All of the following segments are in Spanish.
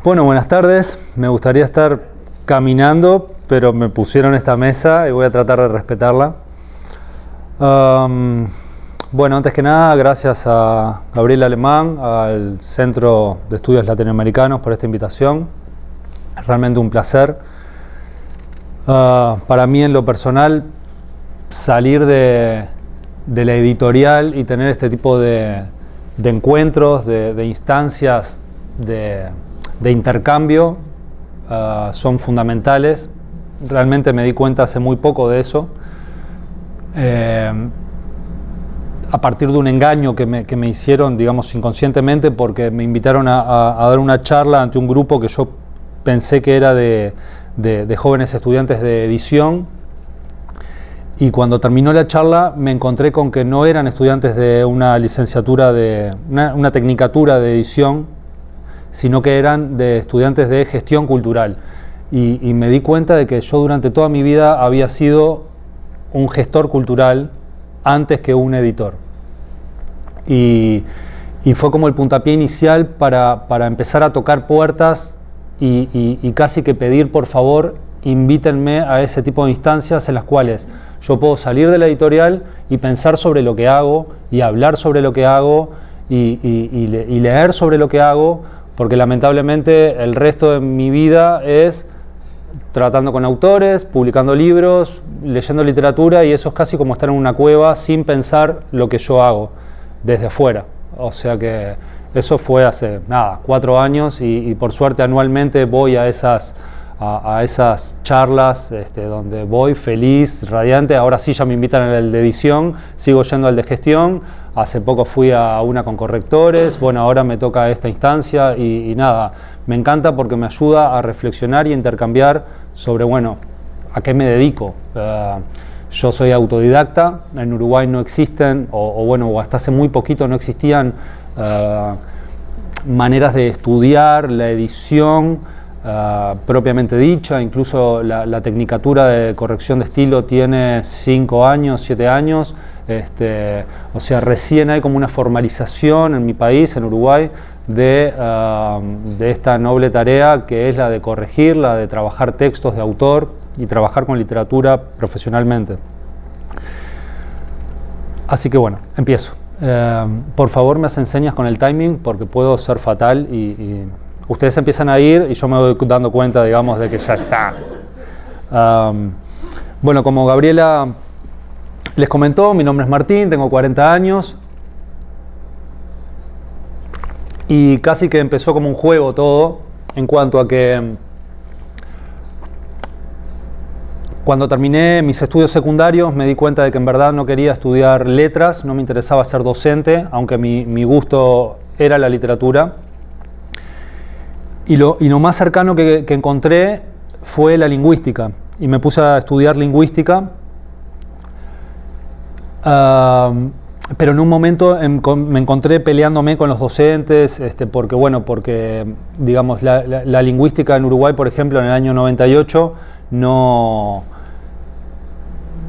Bueno, buenas tardes. Me gustaría estar caminando, pero me pusieron esta mesa y voy a tratar de respetarla. Bueno, antes que nada, gracias a Gabriel Alemán, al Centro de Estudios Latinoamericanos por esta invitación. Es realmente un placer. Para mí, en lo personal, salir de la editorial y tener este tipo de encuentros, de instancias de intercambio son fundamentales. Realmente me di cuenta hace muy poco de eso, a partir de un engaño que me hicieron, digamos, inconscientemente, porque me invitaron a dar una charla ante un grupo que yo pensé que era de jóvenes estudiantes de edición. Y cuando terminó la charla me encontré con que no eran estudiantes de una licenciatura, una tecnicatura de edición, sino que eran de estudiantes de gestión cultural. Y me di cuenta de que yo durante toda mi vida había sido un gestor cultural antes que un editor. Y fue como el puntapié inicial para empezar a tocar puertas y casi que pedir, por favor, invítenme a ese tipo de instancias en las cuales yo puedo salir de la editorial y pensar sobre lo que hago y hablar sobre lo que hago y leer sobre lo que hago, porque lamentablemente el resto de mi vida es tratando con autores, publicando libros, leyendo literatura, y eso es casi como estar en una cueva sin pensar lo que yo hago desde afuera. O sea que eso fue hace 4 años y por suerte anualmente voy a esas charlas donde voy feliz, radiante. Ahora sí ya me invitan al de edición, sigo yendo al de gestión. Hace poco fui a una con correctores, bueno, ahora me toca esta instancia y nada, me encanta porque me ayuda a reflexionar y intercambiar sobre, bueno, a qué me dedico. Yo soy autodidacta, en Uruguay no existen, o hasta hace muy poquito no existían maneras de estudiar la edición propiamente dicha. Incluso la tecnicatura de corrección de estilo tiene 5 años, 7 años. O sea, recién hay como una formalización en mi país, en Uruguay, de esta noble tarea que es la de corregir, la de trabajar textos de autor y trabajar con literatura profesionalmente. Así que bueno, empiezo. Por favor, me hacen señas con el timing porque puedo ser fatal y ustedes empiezan a ir y yo me voy dando cuenta, digamos, de que ya está. Bueno, como Gabriela les comentó, mi nombre es Martín, tengo 40 años y casi que empezó como un juego todo, en cuanto a que cuando terminé mis estudios secundarios me di cuenta de que en verdad no quería estudiar letras, no me interesaba ser docente, aunque mi gusto era la literatura. Y lo más cercano que encontré fue la lingüística, y me puse a estudiar lingüística. Pero en un momento me encontré peleándome con los docentes, porque digamos, la lingüística en Uruguay, por ejemplo, en el año 98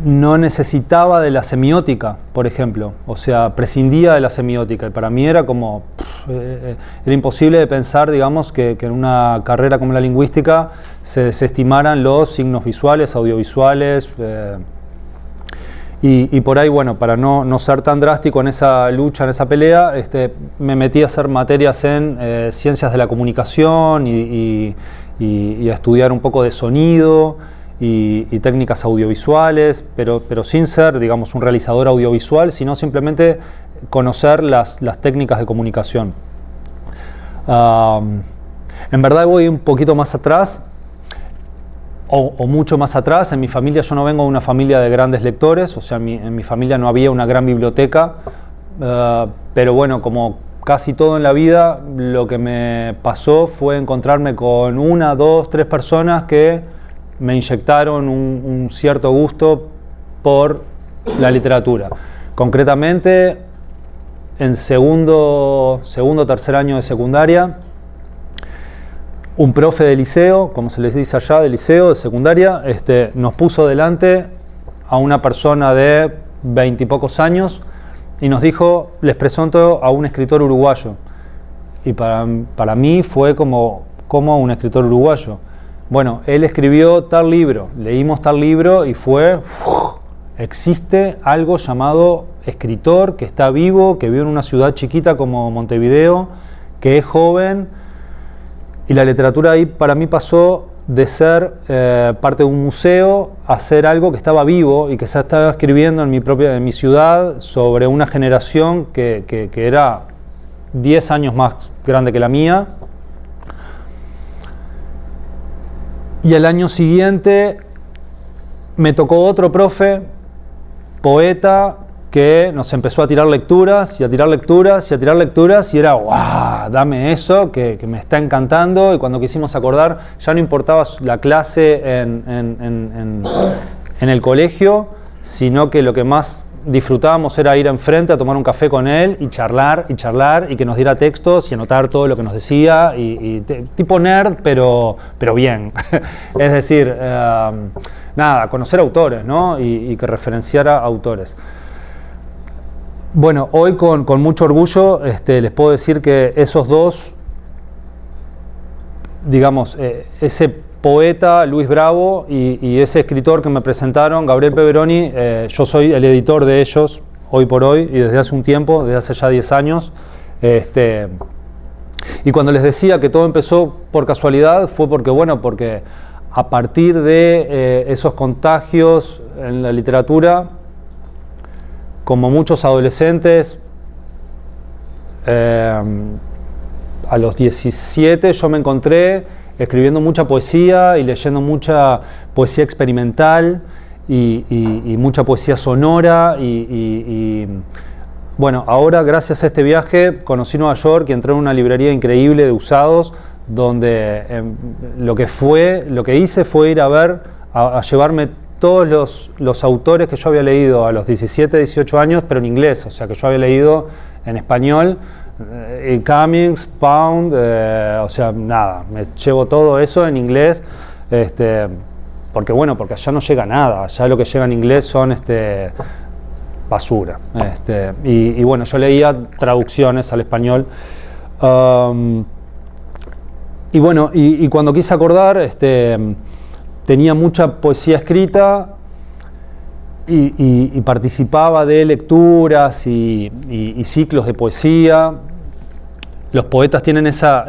no necesitaba de la semiótica, por ejemplo. O sea, prescindía de la semiótica, y para mí era como era imposible de pensar, digamos, que en una carrera como la lingüística se desestimaran los signos visuales, audiovisuales. Y por ahí, bueno, para no ser tan drástico en esa lucha, en esa pelea, me metí a hacer materias en ciencias de la comunicación y a estudiar un poco de sonido y técnicas audiovisuales, pero sin ser, digamos, un realizador audiovisual, sino simplemente conocer las técnicas de comunicación. En verdad voy un poquito más atrás, o mucho más atrás. En mi familia, yo no vengo de una familia de grandes lectores, o sea, en mi familia no había una gran biblioteca, pero bueno, como casi todo en la vida, lo que me pasó fue encontrarme con 1, 2, 3 personas que me inyectaron un cierto gusto por la literatura. Concretamente, en segundo o tercer año de secundaria, un profe de liceo, como se les dice allá, de liceo, de secundaria, nos puso delante a una persona de 20 y pocos años y nos dijo, les presento a un escritor uruguayo. Y para mí fue como un escritor uruguayo. Bueno, él escribió tal libro, leímos tal libro y fue, existe algo llamado escritor que está vivo, que vive en una ciudad chiquita como Montevideo, que es joven, y la literatura ahí para mí pasó de ser parte de un museo a ser algo que estaba vivo y que se estaba escribiendo en mi ciudad sobre una generación que era 10 años más grande que la mía. Y el año siguiente me tocó otro profe, poeta, que nos empezó a tirar lecturas y a tirar lecturas y a tirar lecturas y era ¡guau! Dame eso que me está encantando. Y cuando quisimos acordar ya no importaba la clase en el colegio, sino que lo que más disfrutábamos era ir enfrente a tomar un café con él y charlar y que nos diera textos y anotar todo lo que nos decía y tipo nerd pero bien. Es decir, nada, conocer autores, ¿no? Y que referenciara autores. Bueno, hoy con mucho orgullo les puedo decir que esos dos, digamos, ese poeta Luis Bravo y ese escritor que me presentaron, Gabriel Peveroni, yo soy el editor de ellos hoy por hoy y desde hace un tiempo, desde hace ya 10 años. Y cuando les decía que todo empezó por casualidad fue porque a partir de esos contagios en la literatura, como muchos adolescentes, a los 17 yo me encontré escribiendo mucha poesía y leyendo mucha poesía experimental y mucha poesía sonora y bueno, ahora gracias a este viaje conocí Nueva York y entré en una librería increíble de usados donde lo que hice fue ir a llevarme todos los autores que yo había leído a los 17, 18 años, pero en inglés, o sea que yo había leído en español, Cummings, Pound, o sea, nada, me llevo todo eso en inglés, porque allá no llega nada, allá lo que llega en inglés son basura. Y bueno, yo leía traducciones al español. Y bueno, y cuando quise acordar, tenía mucha poesía escrita y participaba de lecturas y ciclos de poesía. Los poetas tienen esa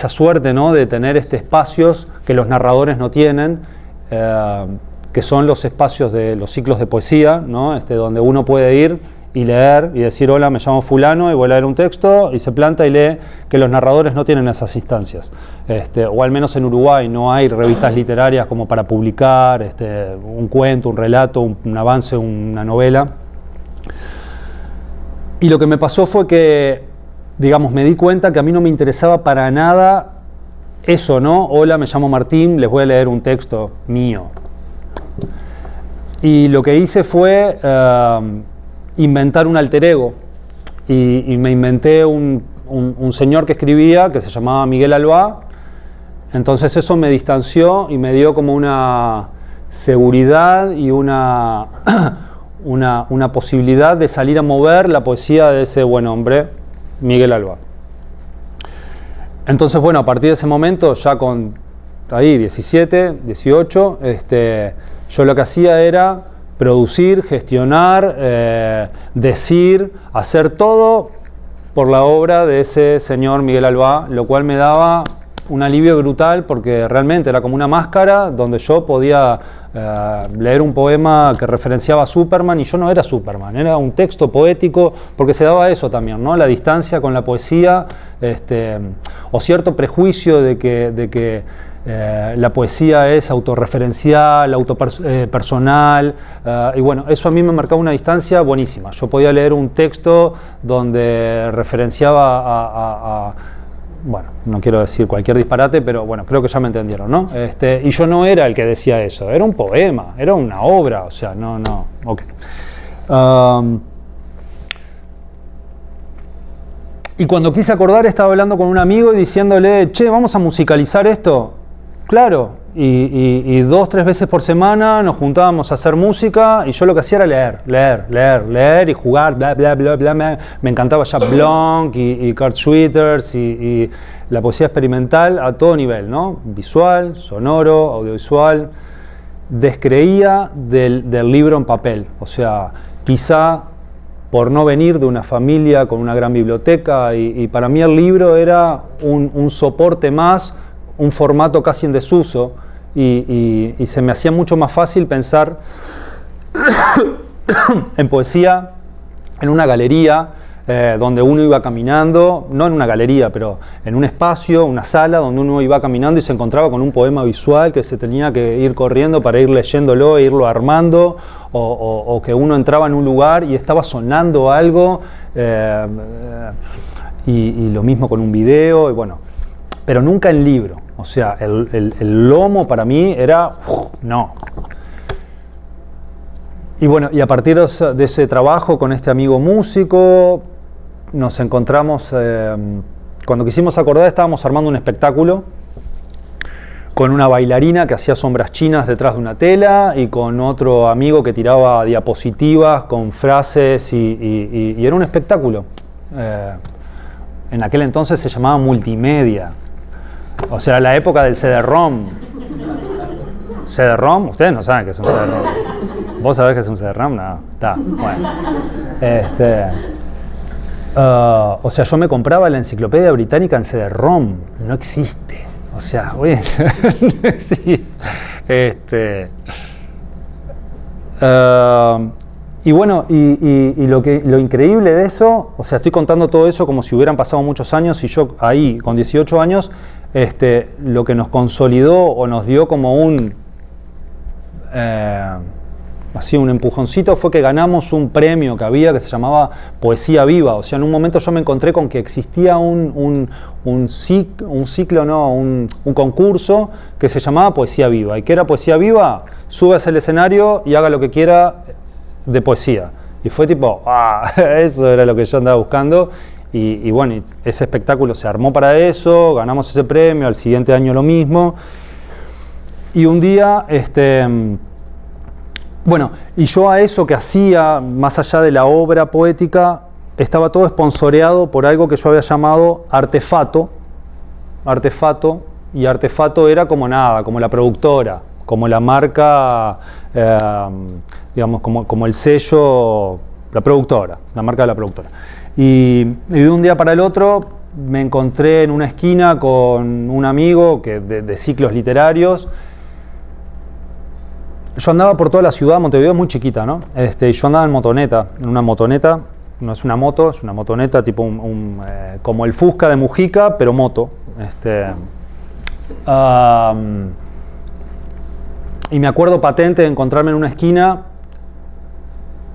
suerte, ¿no?, de tener espacios que los narradores no tienen, que son los espacios de los ciclos de poesía, ¿no?, donde uno puede ir y leer y decir hola, me llamo fulano y voy a leer un texto y se planta y lee, que los narradores no tienen esas instancias, o al menos en Uruguay no hay revistas literarias como para publicar un cuento, un relato, un avance, una novela. Y lo que me pasó fue que, digamos, me di cuenta que a mí no me interesaba para nada eso, ¿no? Hola, me llamo Martín, les voy a leer un texto mío. Y lo que hice fue inventar un alter ego y me inventé un señor que escribía que se llamaba Miguel Alba. Entonces eso me distanció y me dio como una seguridad y una posibilidad de salir a mover la poesía de ese buen hombre Miguel Alba. Entonces bueno, a partir de ese momento ya con 17, 18, yo lo que hacía era producir, gestionar, decir, hacer todo por la obra de ese señor Miguel Alba, lo cual me daba un alivio brutal porque realmente era como una máscara donde yo podía leer un poema que referenciaba a Superman y yo no era Superman, era un texto poético, porque se daba eso también, ¿no? La distancia con la poesía, o cierto prejuicio de que la poesía es autorreferencial, personal, y bueno, eso a mí me marcaba una distancia buenísima. Yo podía leer un texto donde referenciaba bueno, no quiero decir cualquier disparate, pero bueno, creo que ya me entendieron, ¿no? Y yo no era el que decía eso, era un poema, era una obra, o sea, no, ok. Y cuando quise acordar estaba hablando con un amigo y diciéndole, che, vamos a musicalizar esto. Claro, y 2-3 veces por semana nos juntábamos a hacer música y yo lo que hacía era leer y jugar, bla, bla, bla, bla. Me encantaba ya Blanc y Kurt Schwitters y la poesía experimental a todo nivel, ¿no? Visual, sonoro, audiovisual. Descreía del libro en papel, o sea, quizá por no venir de una familia con una gran biblioteca y para mí el libro era un soporte más, un formato casi en desuso y se me hacía mucho más fácil pensar en poesía en una galería donde uno iba caminando, no en una galería, pero en un espacio, una sala donde uno iba caminando y se encontraba con un poema visual que se tenía que ir corriendo para ir leyéndolo e irlo armando, o que uno entraba en un lugar y estaba sonando algo, y lo mismo con un video, y bueno, pero nunca en libro. O sea, el lomo para mí era, no. Y bueno, y a partir de ese trabajo con este amigo músico, nos encontramos, cuando quisimos acordar estábamos armando un espectáculo con una bailarina que hacía sombras chinas detrás de una tela y con otro amigo que tiraba diapositivas con frases y era un espectáculo. En aquel entonces se llamaba multimedia, o sea, la época del CD-ROM. ¿CD-ROM? Ustedes no saben qué es un CD-ROM. ¿Vos sabés qué es un CD-ROM? No, está, bueno. O sea, yo me compraba la enciclopedia británica en CD-ROM. No existe. O sea, oye, no existe. Y bueno, y lo increíble de eso, o sea, estoy contando todo eso como si hubieran pasado muchos años y yo ahí, con 18 años, lo que nos consolidó o nos dio como un empujoncito fue que ganamos un premio que había que se llamaba Poesía Viva. O sea, en un momento yo me encontré con que existía un concurso que se llamaba Poesía Viva. ¿Y qué era Poesía Viva? Súbase al escenario y haga lo que quiera de poesía. Y fue tipo, eso era lo que yo andaba buscando. Y bueno, ese espectáculo se armó para eso, ganamos ese premio, al siguiente año lo mismo. Y un día, bueno, y yo a eso que hacía, más allá de la obra poética, estaba todo esponsoreado por algo que yo había llamado Artefato, y Artefato era como nada, como la productora, como la marca, digamos, como el sello, la productora, la marca de la productora. Y de un día para el otro me encontré en una esquina con un amigo de ciclos literarios. Yo andaba por toda la ciudad, Montevideo es muy chiquita, ¿no? Yo andaba en una motoneta, no es una moto, es una motoneta tipo como el Fusca de Mujica, pero moto. Y me acuerdo patente de encontrarme en una esquina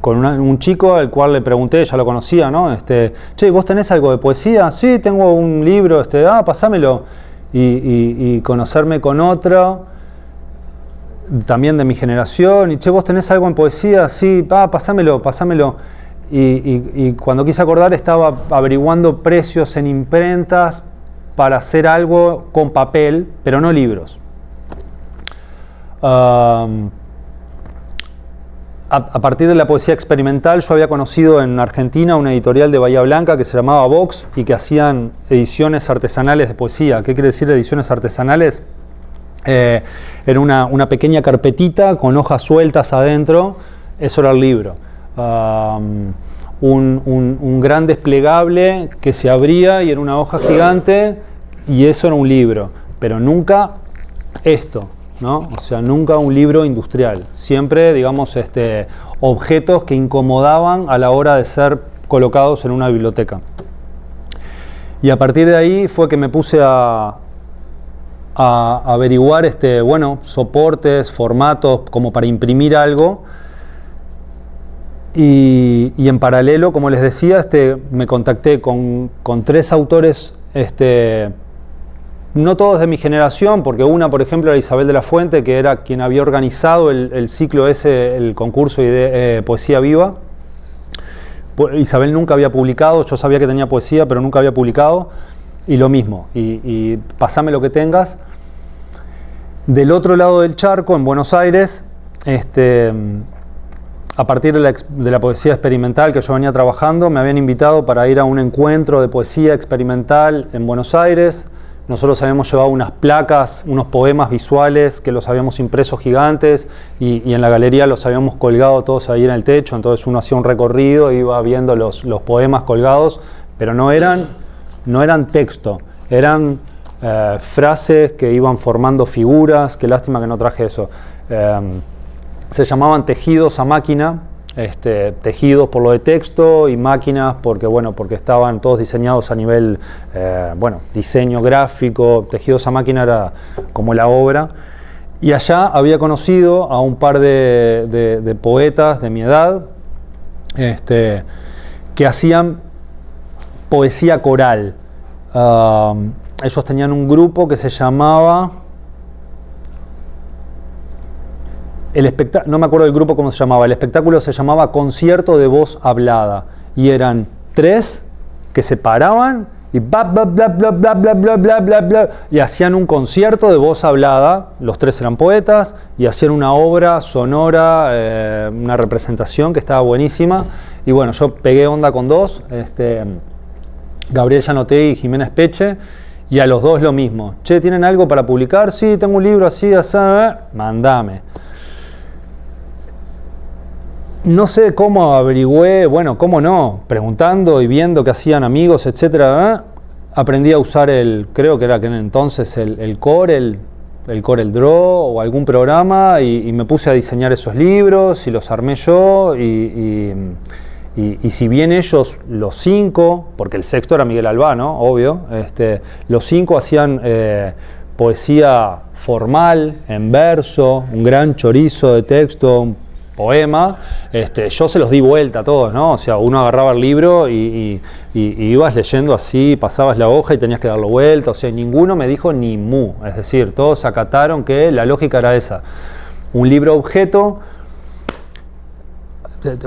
con un chico al cual le pregunté, ya lo conocía, ¿no? Che, ¿vos tenés algo de poesía? Sí, tengo un libro, pasámelo. Y conocerme con otro, también de mi generación, y che, ¿vos tenés algo en poesía? Sí, pasámelo. Y cuando quise acordar estaba averiguando precios en imprentas para hacer algo con papel, pero no libros. A partir de la poesía experimental, yo había conocido en Argentina una editorial de Bahía Blanca que se llamaba Vox y que hacían ediciones artesanales de poesía. ¿Qué quiere decir ediciones artesanales? Era una pequeña carpetita con hojas sueltas adentro, eso era el libro. Un gran desplegable que se abría y era una hoja gigante y eso era un libro, pero nunca esto, ¿no? O sea, nunca un libro industrial, siempre, digamos, objetos que incomodaban a la hora de ser colocados en una biblioteca. Y a partir de ahí fue que me puse a averiguar soportes, formatos como para imprimir algo y en paralelo, como les decía, me contacté con 3 autores, no todos de mi generación, porque una, por ejemplo, era Isabel de la Fuente, que era quien había organizado el ciclo ese, el concurso de Poesía Viva. Isabel nunca había publicado, yo sabía que tenía poesía, pero nunca había publicado. Y lo mismo, y pasame lo que tengas. Del otro lado del charco, en Buenos Aires, a partir de la poesía experimental que yo venía trabajando, me habían invitado para ir a un encuentro de poesía experimental en Buenos Aires. Nosotros habíamos llevado unas placas, unos poemas visuales que los habíamos impresos gigantes y en la galería los habíamos colgado todos ahí en el techo. Entonces uno hacía un recorrido e iba viendo los poemas colgados, pero no eran texto, eran frases que iban formando figuras. Qué lástima que no traje eso. Se llamaban tejidos a máquina, tejidos por lo de texto y máquinas porque estaban todos diseñados a nivel, diseño gráfico. Tejidos a máquina era como la obra. Y allá había conocido a un par de poetas de mi edad que hacían poesía coral. Ellos tenían un grupo que se llamaba... no me acuerdo del grupo cómo se llamaba, el espectáculo se llamaba Concierto de Voz Hablada, y eran 3 que se paraban y bla bla bla bla bla bla bla bla bla bla, y hacían un concierto de voz hablada. Los 3 eran poetas y hacían una obra sonora, una representación que estaba buenísima. Y bueno, yo pegué onda con 2, Gabriel Yanoté y Jiménez Peche, y a los 2 lo mismo. Che, ¿tienen algo para publicar? Sí, tengo un libro así, así, mandame. No sé cómo averigüé, cómo no, preguntando y viendo que hacían amigos, etcétera. Aprendí a usar creo que era que entonces el Corel Draw o algún programa, y me puse a diseñar esos libros y los armé yo. Y si bien ellos, los 5, porque el sexto era Miguel Albano, obvio, los 5 hacían poesía formal, en verso, un gran chorizo de texto, un poema, yo se los di vuelta a todos, ¿no? O sea, uno agarraba el libro y ibas leyendo así, pasabas la hoja y tenías que darlo vuelta. O sea, ninguno me dijo ni mu. Es decir, todos acataron que la lógica era esa. Un libro objeto.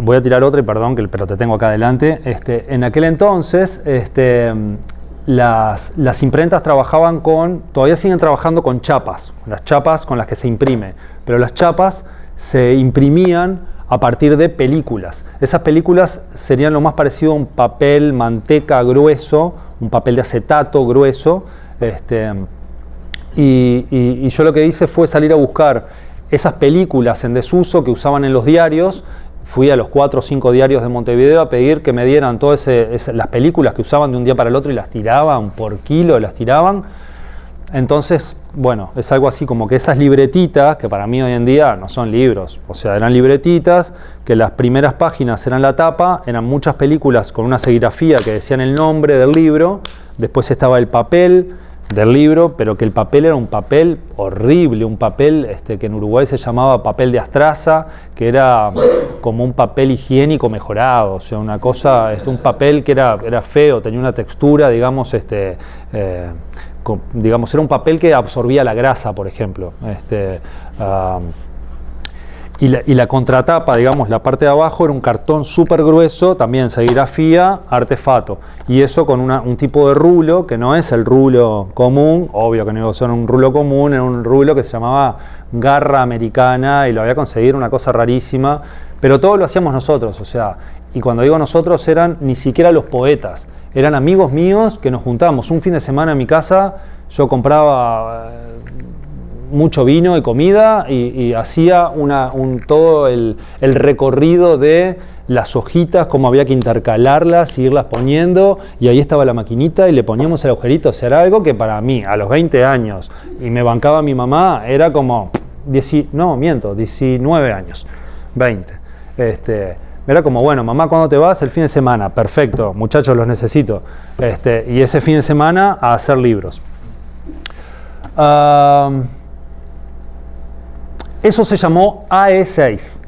Voy a tirar otra y perdón, pero te tengo acá adelante. En aquel entonces, las imprentas trabajaban todavía siguen trabajando con chapas, las chapas con las que se imprime, pero las chapas se imprimían a partir de películas. Esas películas serían lo más parecido a un papel manteca grueso, un papel de acetato grueso. Y yo lo que hice fue salir a buscar esas películas en desuso que usaban en los diarios. Fui a los 4 o 5 diarios de Montevideo a pedir que me dieran todas las películas que usaban de un día para el otro y las tiraban por kilo, las tiraban. Entonces, es algo así como que esas libretitas, que para mí hoy en día no son libros, o sea, eran libretitas, que las primeras páginas eran la tapa, eran muchas películas con una serigrafía que decían el nombre del libro, después estaba el papel del libro, pero que el papel era un papel horrible, un papel que en Uruguay se llamaba papel de astraza, que era como un papel higiénico mejorado, o sea, una cosa, un papel que era feo, tenía una textura, digamos, era un papel que absorbía la grasa, por ejemplo. Y la contratapa, digamos, la parte de abajo era un cartón súper grueso, también serigrafía, artefacto. Y eso con un tipo de rulo, que no es el rulo común, obvio que no iba a ser un rulo común, era un rulo que se llamaba garra americana y lo había conseguido, una cosa rarísima. Pero todo lo hacíamos nosotros, o sea, y cuando digo nosotros eran ni siquiera los poetas, eran amigos míos que nos juntábamos un fin de semana en mi casa. Yo compraba mucho vino y comida y hacía todo el recorrido de las hojitas, cómo había que intercalarlas, irlas poniendo, y ahí estaba la maquinita y le poníamos el agujerito. O sea, era algo que para mí, a los 20 años, y me bancaba mi mamá, era como, 19 años, 20. Era como, mamá, ¿cuándo te vas? El fin de semana. Perfecto, muchachos, los necesito. Y ese fin de semana a hacer libros. Eso se llamó AE6.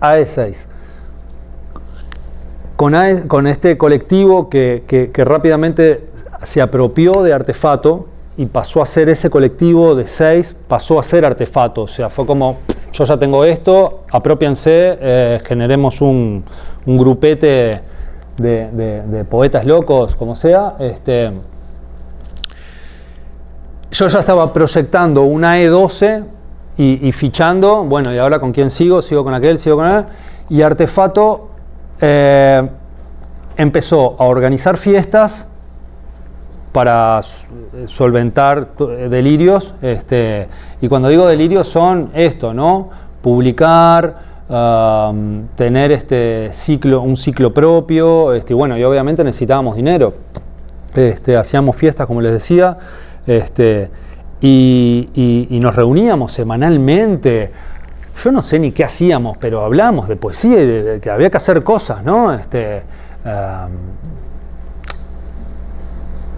AE6. Con este colectivo que rápidamente se apropió de Artefato y pasó a ser ese colectivo de 6, pasó a ser Artefato. O sea, fue como, yo ya tengo esto, apropiense, generemos un grupete de poetas locos, como sea. yo ya estaba proyectando una E12 y fichando, bueno, y ahora con quién sigo, sigo con aquel, sigo con él, y Artefato empezó a organizar fiestas para solventar delirios, y cuando digo delirios son esto, ¿no? Publicar, tener un ciclo propio, bueno, y obviamente necesitábamos dinero. Hacíamos fiestas, como les decía, y nos reuníamos semanalmente. Yo no sé ni qué hacíamos, pero hablábamos de poesía y de que había que hacer cosas, ¿no?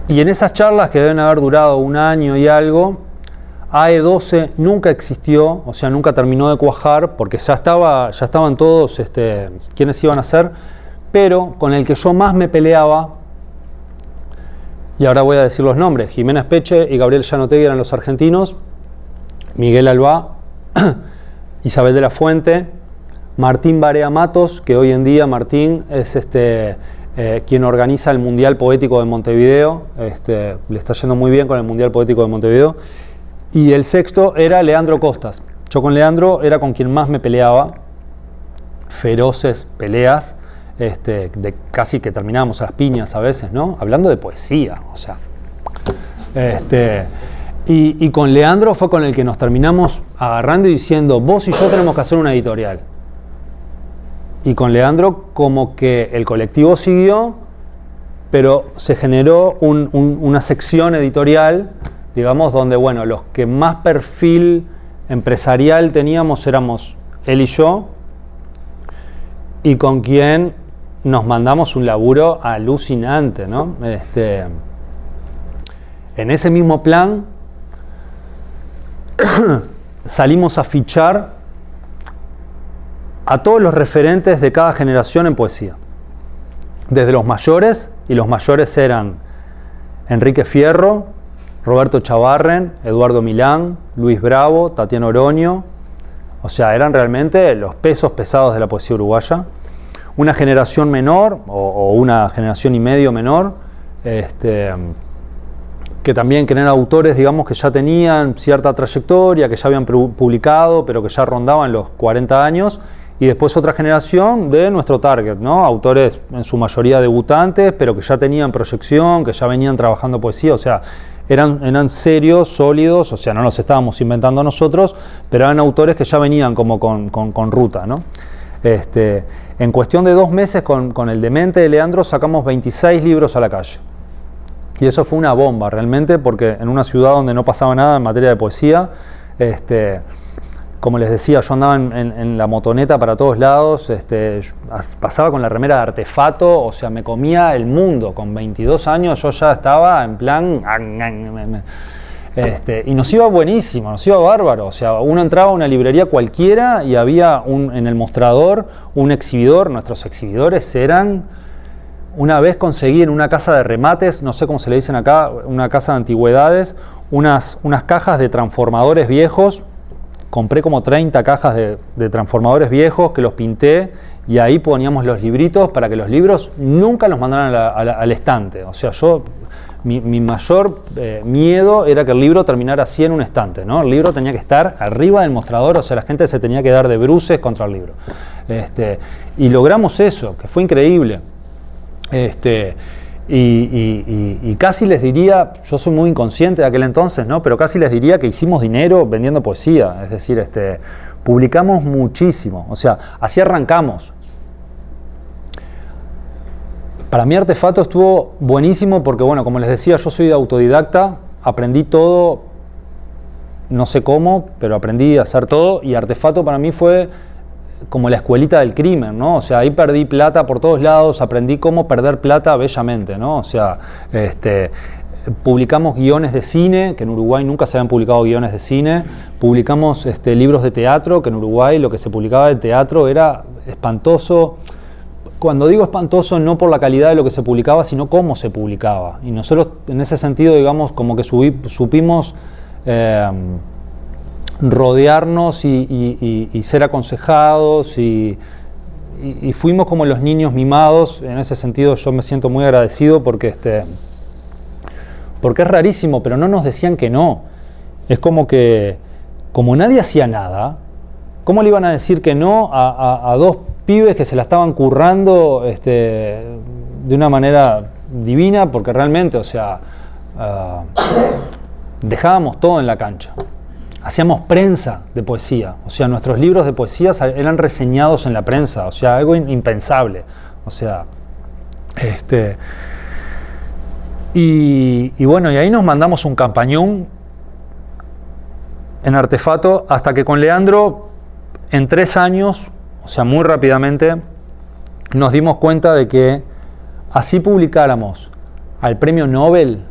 Y en esas charlas, que deben haber durado un año y algo, AE12 nunca existió, o sea, nunca terminó de cuajar, porque ya estaban todos quienes iban a ser, pero con el que yo más me peleaba, y ahora voy a decir los nombres: Jiménez Peche y Gabriel Llanotegui eran los argentinos, Miguel Albá, Isabel de la Fuente, Martín Barea Matos, que hoy en día Martín es quien organiza el Mundial Poético de Montevideo, le está yendo muy bien con el Mundial Poético de Montevideo, y el sexto era Leandro Costas. Yo con Leandro era con quien más me peleaba, feroces peleas, de casi que terminábamos a las piñas a veces, ¿no? Hablando de poesía, o sea. Y con Leandro fue con el que nos terminamos agarrando y diciendo: vos y yo tenemos que hacer una editorial. Y con Leandro como que el colectivo siguió, pero se generó una sección editorial, digamos, donde, bueno, los que más perfil empresarial teníamos éramos él y yo, y con quien nos mandamos un laburo alucinante, ¿no? En ese mismo plan salimos a fichar a todos los referentes de cada generación en poesía, desde los mayores, y los mayores eran Enrique Fierro, Roberto Chavarren, Eduardo Milán, Luis Bravo, Tatiana Oroño. O sea, eran realmente los pesos pesados de la poesía uruguaya. Una generación menor, o una generación y medio menor, que también eran autores, digamos, que ya tenían cierta trayectoria, que ya habían publicado, pero que ya rondaban los 40 años. Y después otra generación de nuestro target, ¿no? Autores en su mayoría debutantes, pero que ya tenían proyección, que ya venían trabajando poesía, o sea, eran serios, sólidos, o sea, no los estábamos inventando nosotros, pero eran autores que ya venían como con ruta, ¿no? En cuestión de 2 meses, con el Demente de Leandro, sacamos 26 libros a la calle. Y eso fue una bomba, realmente, porque en una ciudad donde no pasaba nada en materia de poesía, como les decía, yo andaba en la motoneta para todos lados, pasaba con la remera de Artefato, o sea, me comía el mundo. Con 22 años yo ya estaba en plan... y nos iba buenísimo, nos iba bárbaro. O sea, uno entraba a una librería cualquiera y había en el mostrador un exhibidor. Nuestros exhibidores eran... Una vez conseguí en una casa de remates, no sé cómo se le dicen acá, una casa de antigüedades, unas cajas de transformadores viejos. Compré como 30 cajas de transformadores viejos que los pinté, y ahí poníamos los libritos para que los libros nunca los mandaran al estante. O sea, mi mayor miedo era que el libro terminara así en un estante, ¿no? El libro tenía que estar arriba del mostrador, o sea, la gente se tenía que dar de bruces contra el libro. Y logramos eso, que fue increíble. Y casi les diría, yo soy muy inconsciente de aquel entonces, ¿no? Pero casi les diría que hicimos dinero vendiendo poesía, es decir, publicamos muchísimo, o sea, así arrancamos. Para mí Artefato estuvo buenísimo porque, bueno, como les decía, yo soy autodidacta, aprendí todo, no sé cómo, pero aprendí a hacer todo, y Artefato para mí fue como la escuelita del crimen, ¿no? O sea, ahí perdí plata por todos lados, aprendí cómo perder plata bellamente, ¿no? O sea, publicamos guiones de cine, que en Uruguay nunca se habían publicado guiones de cine, publicamos libros de teatro, que en Uruguay lo que se publicaba de teatro era espantoso. Cuando digo espantoso, no por la calidad de lo que se publicaba, sino cómo se publicaba. Y nosotros, en ese sentido, digamos, como que supimos rodearnos y ser aconsejados, y fuimos como los niños mimados. En ese sentido yo me siento muy agradecido porque es rarísimo, pero no nos decían que no. es como que, como nadie hacía nada, ¿cómo le iban a decir que no a dos pibes que se la estaban currando de una manera divina? Porque realmente, o sea, dejábamos todo en la cancha. Hacíamos prensa de poesía, o sea, nuestros libros de poesía eran reseñados en la prensa, o sea, algo impensable. O sea, y bueno, y ahí nos mandamos un campañón en Artefato, hasta que con Leandro, en 3 años, o sea, muy rápidamente, nos dimos cuenta de que así publicáramos al premio Nobel,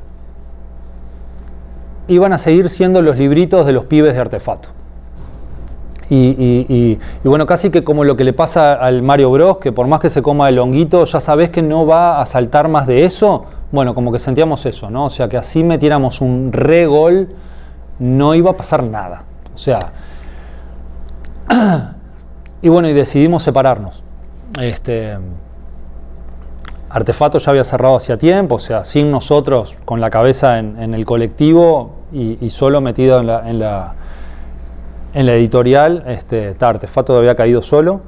iban a seguir siendo los libritos de los pibes de Artefato. Y bueno, casi que como lo que le pasa al Mario Bros, que por más que se coma el honguito, ya sabés que no va a saltar más de eso. Bueno, como que sentíamos eso, ¿no? O sea, que así metiéramos un re-gol, no iba a pasar nada. O sea, y bueno, y decidimos separarnos. Artefato ya había cerrado hacía tiempo, o sea, sin nosotros, con la cabeza en el colectivo y solo metido en la editorial. Artefato había caído solo.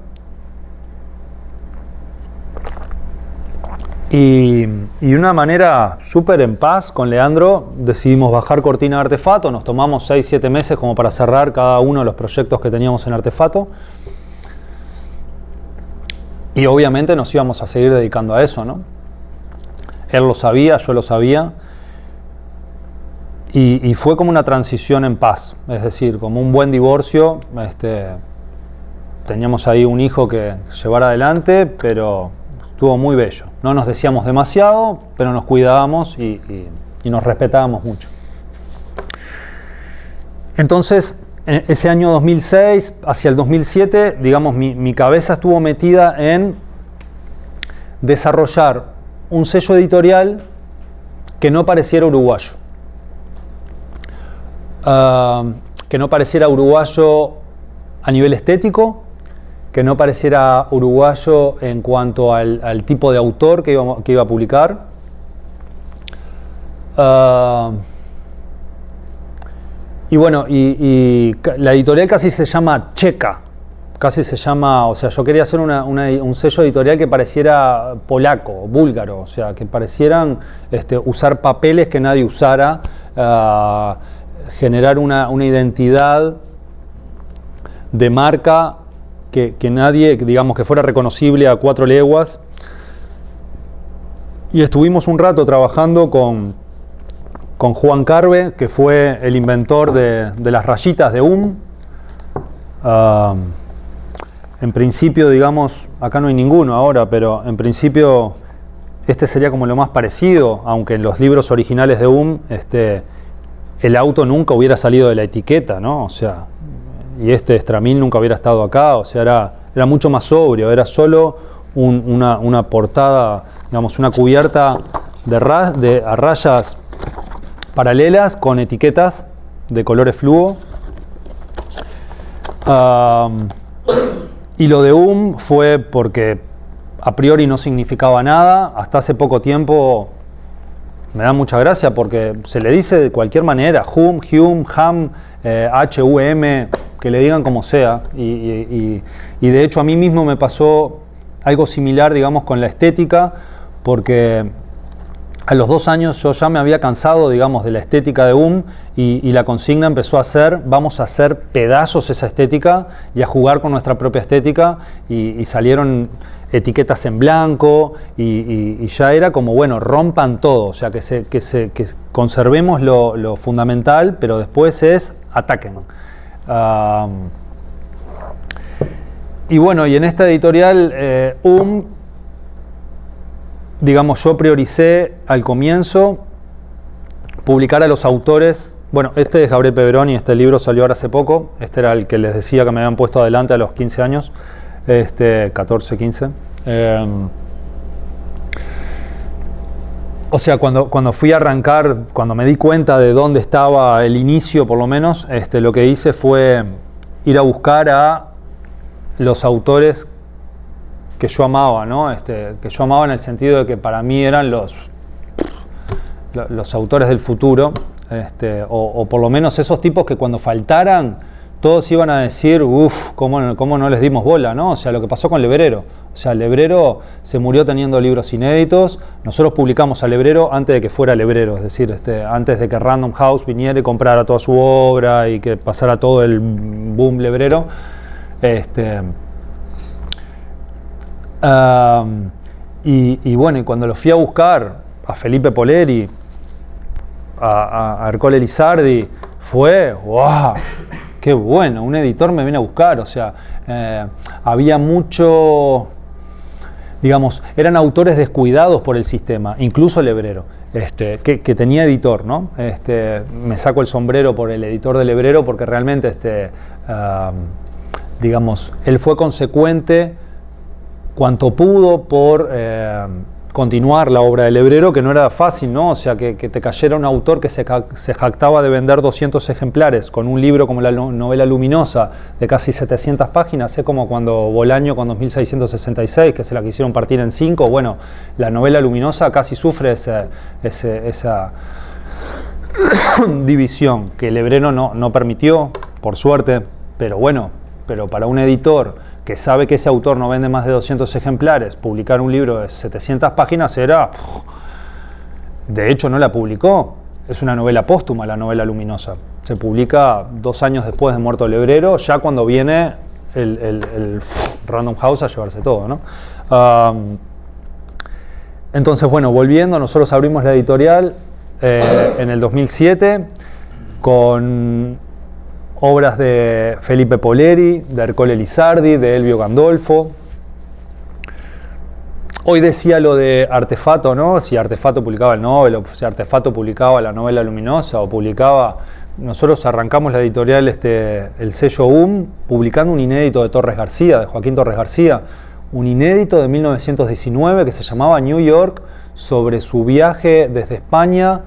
Y de una manera súper en paz con Leandro decidimos bajar cortina de Artefato. Nos tomamos 6-7 meses como para cerrar cada uno de los proyectos que teníamos en Artefato. Y obviamente nos íbamos a seguir dedicando a eso, ¿no? Él lo sabía, yo lo sabía. Y fue como una transición en paz, es decir, como un buen divorcio. Teníamos ahí un hijo que llevar adelante, pero estuvo muy bello. No nos decíamos demasiado, pero nos cuidábamos y nos respetábamos mucho. Entonces, ese año 2006, hacia el 2007, digamos, mi cabeza estuvo metida en desarrollar un sello editorial que no pareciera uruguayo. Que no pareciera uruguayo a nivel estético, que no pareciera uruguayo en cuanto al tipo de autor que iba a publicar. Y bueno, y la editorial casi se llama checa, casi se llama, o sea, yo quería hacer un sello editorial que pareciera polaco, búlgaro, o sea, que parecieran usar papeles que nadie usara, generar una identidad de marca que nadie, digamos, que fuera reconocible a 4 leguas. Y estuvimos un rato trabajando con Juan Carve, que fue el inventor de las rayitas de en principio, digamos, acá no hay ninguno ahora, pero en principio este sería como lo más parecido, aunque en los libros originales de el auto nunca hubiera salido de la etiqueta, ¿no? O sea, y Stramil nunca hubiera estado acá, o sea, era mucho más sobrio, era solo una portada, digamos, una cubierta a rayas paralelas con etiquetas de colores fluo. Y lo de fue porque a priori no significaba nada. Hasta hace poco tiempo me da mucha gracia porque se le dice de cualquier manera, Hume, Ham, H-U-M, que le digan como sea. Y de hecho a mí mismo me pasó algo similar, digamos, con la estética, porque a los 2 años yo ya me había cansado, digamos, de la estética de y la consigna empezó a ser, vamos a hacer pedazos esa estética y a jugar con nuestra propia estética, y salieron etiquetas en blanco y ya era como, bueno, rompan todo, o sea, que conservemos lo fundamental, pero después ataquen. Y bueno, y en esta editorial, digamos, yo prioricé al comienzo publicar a los autores. Bueno, este es Gabriel Peveroni, este libro salió ahora hace poco. Este era el que les decía que me habían puesto adelante a los 15 años, 14, 15. O sea, cuando fui a arrancar, cuando me di cuenta de dónde estaba el inicio, por lo menos, lo que hice fue ir a buscar a los autores que yo amaba, ¿no? Que yo amaba en el sentido de que para mí eran los autores del futuro. o por lo menos esos tipos que cuando faltaran todos iban a decir, uff, ¿cómo no les dimos bola, ¿no? O sea, lo que pasó con Lebrero. O sea, Lebrero se murió teniendo libros inéditos. Nosotros publicamos a Lebrero antes de que fuera Lebrero, es decir, antes de que Random House viniera y comprara toda su obra y que pasara todo el boom Lebrero. Y bueno, y cuando lo fui a buscar a Felipe Poleri, a Ercole Lizardi, fue ¡wow! ¡Qué bueno! Un editor me viene a buscar. O sea, había mucho, digamos, eran autores descuidados por el sistema, incluso Lebrero, que tenía editor, ¿no? Me saco el sombrero por el editor de Lebrero porque realmente, digamos, él fue consecuente cuanto pudo por continuar la obra de Lebrero, que no era fácil, ¿no? O sea, que te cayera un autor que se jactaba de vender 200 ejemplares con un libro como la novela luminosa de casi 700 páginas, es como cuando Bolaño con 2666, que se la quisieron partir en 5, bueno, la novela luminosa casi sufre esa división que Lebrero no permitió, por suerte, pero bueno, pero para un editor que sabe que ese autor no vende más de 200 ejemplares, publicar un libro de 700 páginas era... De hecho, no la publicó. Es una novela póstuma, la novela luminosa. Se publica 2 años después de muerto Lebrero, ya cuando viene el Random House a llevarse todo, ¿no? Entonces, bueno, volviendo, nosotros abrimos la editorial en el 2007 con obras de Felipe Poleri, de Ercole Lizardi, de Elvio Gandolfo. Hoy decía lo de Artefato, ¿no? Si Artefato publicaba el Nobel, o si Artefato publicaba la novela luminosa, o publicaba... Nosotros arrancamos la editorial, el sello publicando un inédito de Torres García, de Joaquín Torres García, un inédito de 1919 que se llamaba New York, sobre su viaje desde España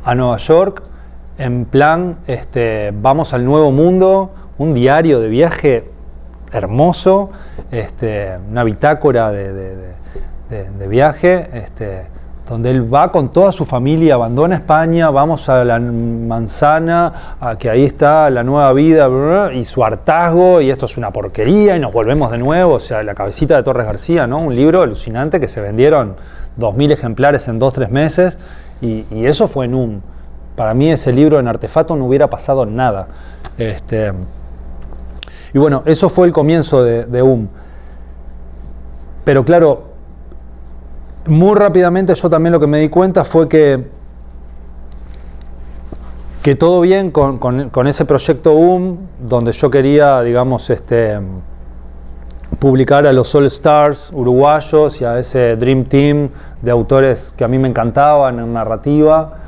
a Nueva York, en plan, vamos al nuevo mundo, un diario de viaje hermoso, una bitácora de viaje, donde él va con toda su familia, abandona España, vamos a la manzana, que ahí está la nueva vida, y su hartazgo, y esto es una porquería, y nos volvemos de nuevo. O sea, La cabecita de Torres García, ¿no? Un libro alucinante que se vendieron 2000 ejemplares en 2-3 meses, y eso fue en Para mí ese libro en Artefato no hubiera pasado nada. Y bueno, eso fue el comienzo de Pero claro, muy rápidamente yo también lo que me di cuenta fue que todo bien con ese proyecto donde yo quería, digamos, publicar a los All Stars uruguayos y a ese Dream Team de autores que a mí me encantaban en narrativa,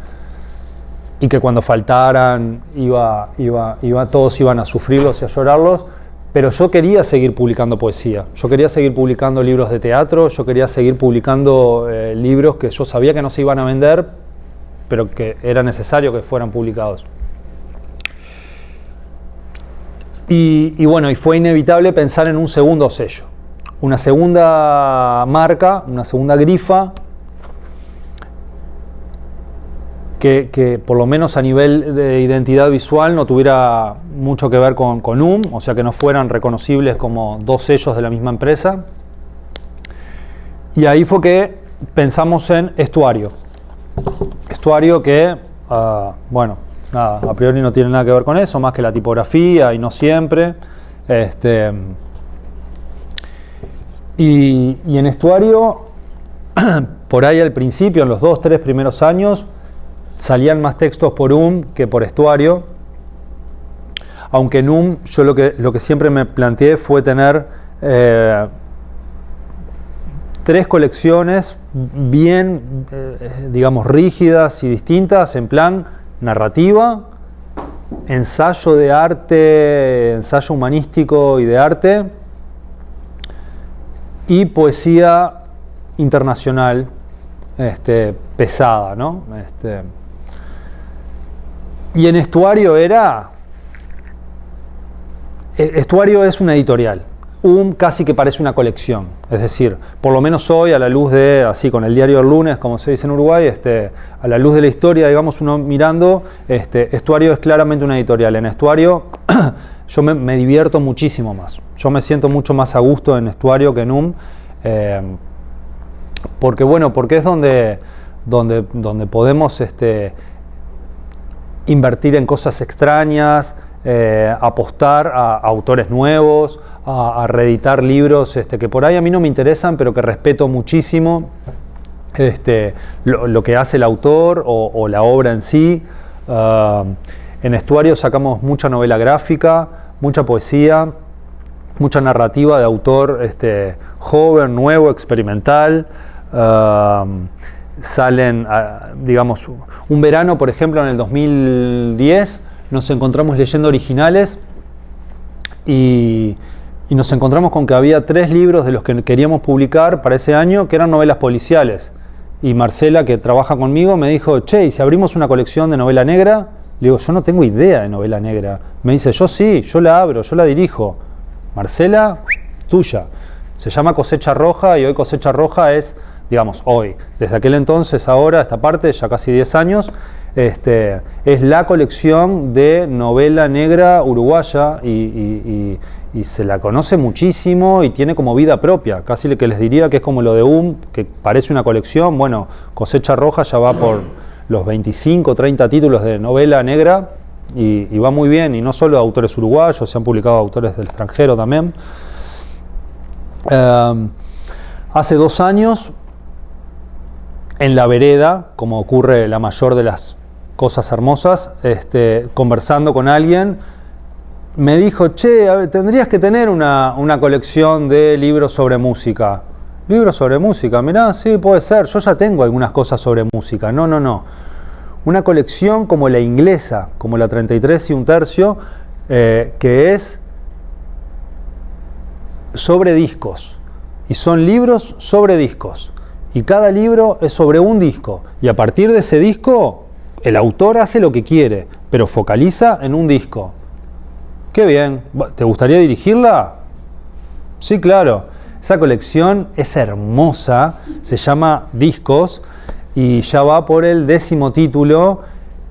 y que cuando faltaran todos iban a sufrirlos y a llorarlos, pero yo quería seguir publicando poesía, yo quería seguir publicando libros de teatro, yo quería seguir publicando libros que yo sabía que no se iban a vender, pero que era necesario que fueran publicados. Y bueno, y fue inevitable pensar en un segundo sello, una segunda marca, una segunda grifa, que por lo menos a nivel de identidad visual no tuviera mucho que ver con o sea, que no fueran reconocibles como dos sellos de la misma empresa. Y ahí fue que pensamos en Estuario. Estuario que, bueno, nada, a priori no tiene nada que ver con eso, más que la tipografía y no siempre. Y en Estuario, por ahí al principio, en los 2-3 primeros años, salían más textos por que por Estuario, aunque en yo lo que siempre me planteé fue tener 3 colecciones bien, digamos, rígidas y distintas, en plan narrativa, ensayo de arte, ensayo humanístico y de arte, y poesía internacional pesada, ¿no? Y en Estuario Estuario es una editorial. casi que parece una colección, es decir, por lo menos hoy a la luz de, así con el diario del lunes, como se dice en Uruguay, a la luz de la historia, digamos, uno mirando, Estuario es claramente una editorial. En Estuario yo me divierto muchísimo más, yo me siento mucho más a gusto en Estuario que en porque es donde podemos invertir en cosas extrañas, apostar a autores nuevos, a reeditar libros que por ahí a mí no me interesan, pero que respeto muchísimo lo que hace el autor o la obra en sí. En Estuario sacamos mucha novela gráfica, mucha poesía, mucha narrativa de autor joven, nuevo, experimental. Salen, digamos, un verano, por ejemplo, en el 2010, nos encontramos leyendo originales y nos encontramos con que había 3 libros de los que queríamos publicar para ese año que eran novelas policiales. Y Marcela, que trabaja conmigo, me dijo, che, ¿y si abrimos una colección de novela negra? Le digo, yo no tengo idea de novela negra. Me dice, yo sí, yo la abro, yo la dirijo. Marcela, tuya. Se llama Cosecha Roja y hoy Cosecha Roja es, digamos, hoy, desde aquel entonces, ahora, esta parte, ya casi 10 años, es la colección de novela negra uruguaya y se la conoce muchísimo y tiene como vida propia. Casi que les diría que es como lo de que parece una colección. Bueno, Cosecha Roja ya va por los 25, 30 títulos de novela negra y va muy bien. Y no solo de autores uruguayos, se han publicado autores del extranjero también. Hace 2 años, en la vereda, como ocurre la mayor de las cosas hermosas, conversando con alguien, me dijo, che, a ver, tendrías que tener una colección de libros sobre música. ¿Libros sobre música? Mirá, sí, puede ser, yo ya tengo algunas cosas sobre música. No. Una colección como la inglesa, como la 33 1/3, que es sobre discos. Y son libros sobre discos. Y cada libro es sobre un disco. Y a partir de ese disco, el autor hace lo que quiere, pero focaliza en un disco. ¡Qué bien! ¿Te gustaría dirigirla? Sí, claro. Esa colección es hermosa, se llama Discos y ya va por el 10º título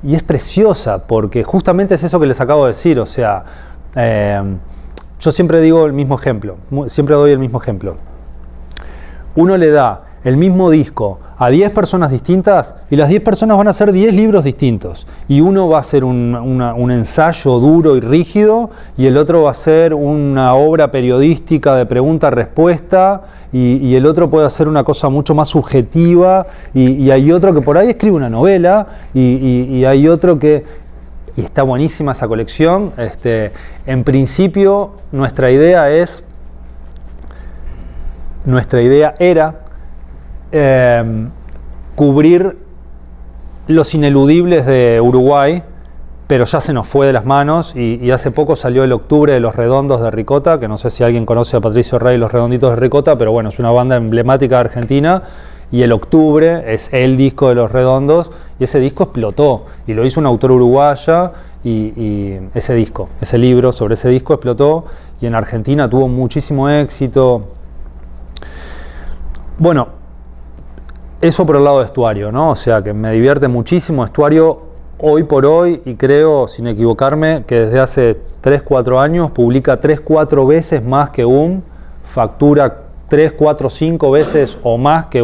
y es preciosa porque justamente es eso que les acabo de decir. O sea, yo siempre digo el mismo ejemplo, siempre doy el mismo ejemplo. Uno le da el mismo disco a 10 personas distintas y las 10 personas van a hacer 10 libros distintos. Y uno va a hacer un ensayo duro y rígido y el otro va a hacer una obra periodística de pregunta-respuesta y el otro puede hacer una cosa mucho más subjetiva y hay otro que por ahí escribe una novela y hay otro que... Y está buenísima esa colección. En principio nuestra idea era cubrir los ineludibles de Uruguay, pero ya se nos fue de las manos y hace poco salió el Octubre de Los Redondos de Ricota, que no sé si alguien conoce a Patricio Rey y Los Redonditos de Ricota, pero bueno, es una banda emblemática de Argentina y el Octubre es el disco de Los Redondos y ese disco explotó y lo hizo una autora uruguaya y ese libro sobre ese disco explotó y en Argentina tuvo muchísimo éxito. Bueno, eso por el lado de Estuario, ¿no? O sea, que me divierte muchísimo. Estuario, hoy por hoy, y creo, sin equivocarme, que desde hace 3-4 años publica 3-4 veces más que factura 3-4-5 veces o más que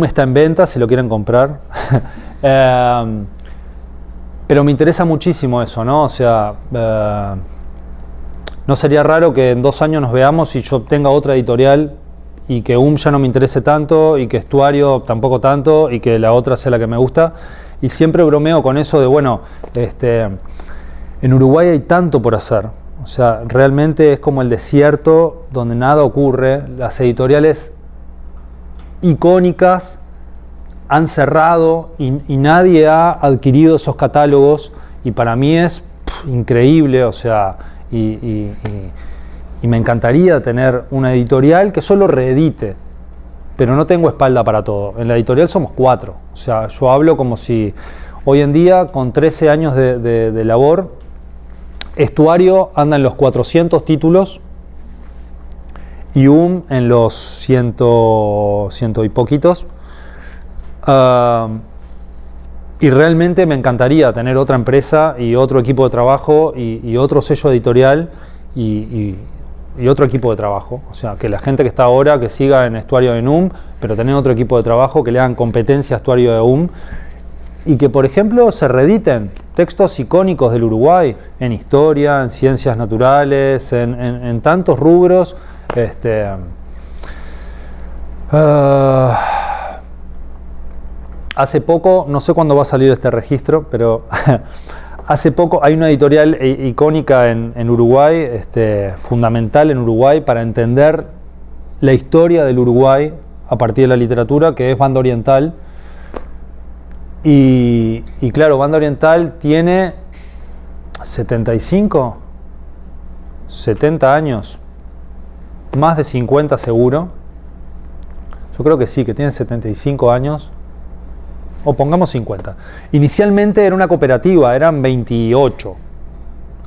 está en venta, si lo quieren comprar. Pero me interesa muchísimo eso, ¿no? O sea... no sería raro que en 2 años nos veamos y yo tenga otra editorial y que ya no me interese tanto y que Estuario tampoco tanto y que la otra sea la que me gusta. Y siempre bromeo con eso de, bueno, en Uruguay hay tanto por hacer. O sea, realmente es como el desierto donde nada ocurre. Las editoriales icónicas han cerrado y nadie ha adquirido esos catálogos y para mí es increíble, o sea... Y me encantaría tener una editorial que solo reedite, pero no tengo espalda para todo. En la editorial somos 4, o sea, yo hablo como si hoy en día con 13 años de labor Estuario anda en los 400 títulos y en los ciento y poquitos. Y realmente me encantaría tener otra empresa y otro equipo de trabajo y otro sello editorial y otro equipo de trabajo. O sea, que la gente que está ahora, que siga en Estuario de pero tener otro equipo de trabajo, que le hagan competencia a Estuario de y que, por ejemplo, se reediten textos icónicos del Uruguay en historia, en ciencias naturales, en tantos rubros. Hace poco, no sé cuándo va a salir este registro, pero hace poco hay una editorial icónica en Uruguay, fundamental en Uruguay para entender la historia del Uruguay a partir de la literatura, que es Banda Oriental. Y claro, Banda Oriental tiene 75, 70 años, más de 50 seguro. Yo creo que sí, que tiene 75 años. O pongamos 50. Inicialmente era una cooperativa, eran 28.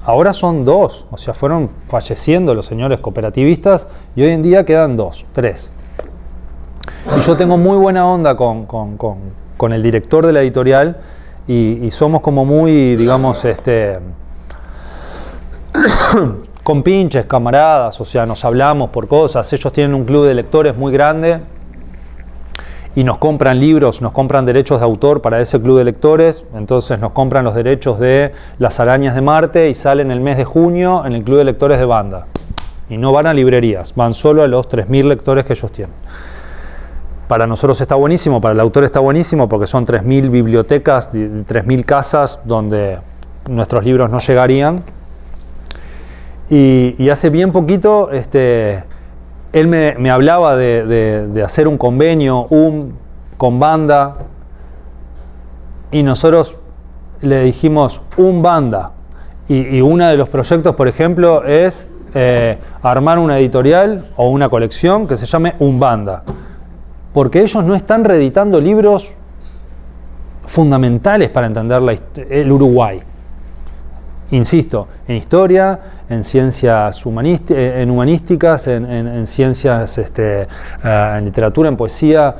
Ahora son 2, o sea, fueron falleciendo los señores cooperativistas y hoy en día quedan 2, 3. Y yo tengo muy buena onda con el director de la editorial y somos como muy, digamos, compinches, camaradas, o sea, nos hablamos por cosas. Ellos tienen un club de lectores muy grande y nos compran libros, nos compran derechos de autor para ese club de lectores, entonces nos compran los derechos de Las Arañas de Marte y salen el mes de junio en el club de lectores de Banda. Y no van a librerías, van solo a los 3.000 lectores que ellos tienen. Para nosotros está buenísimo, para el autor está buenísimo porque son 3.000 bibliotecas, 3.000 casas donde nuestros libros no llegarían. Y hace bien poquito él me hablaba de hacer un convenio con Banda y nosotros le dijimos Banda. Y uno de los proyectos, por ejemplo, es armar una editorial o una colección que se llame Banda. Porque ellos no están reeditando libros fundamentales para entender el Uruguay. Insisto, en historia, en ciencias humanísticas, en ciencias, en literatura, en poesía,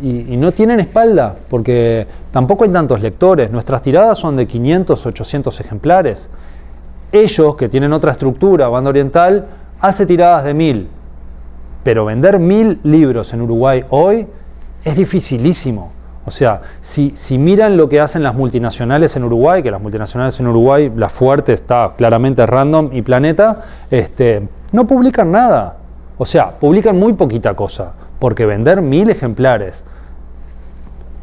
y no tienen espalda, porque tampoco hay tantos lectores. Nuestras tiradas son de 500, 800 ejemplares. Ellos, que tienen otra estructura, Banda Oriental, hace tiradas de 1000. Pero vender 1000 libros en Uruguay hoy es dificilísimo. O sea, si miran lo que hacen las multinacionales en Uruguay, que las multinacionales en Uruguay, la fuerte está claramente Random y Planeta, no publican nada. O sea, publican muy poquita cosa, porque vender 1000 ejemplares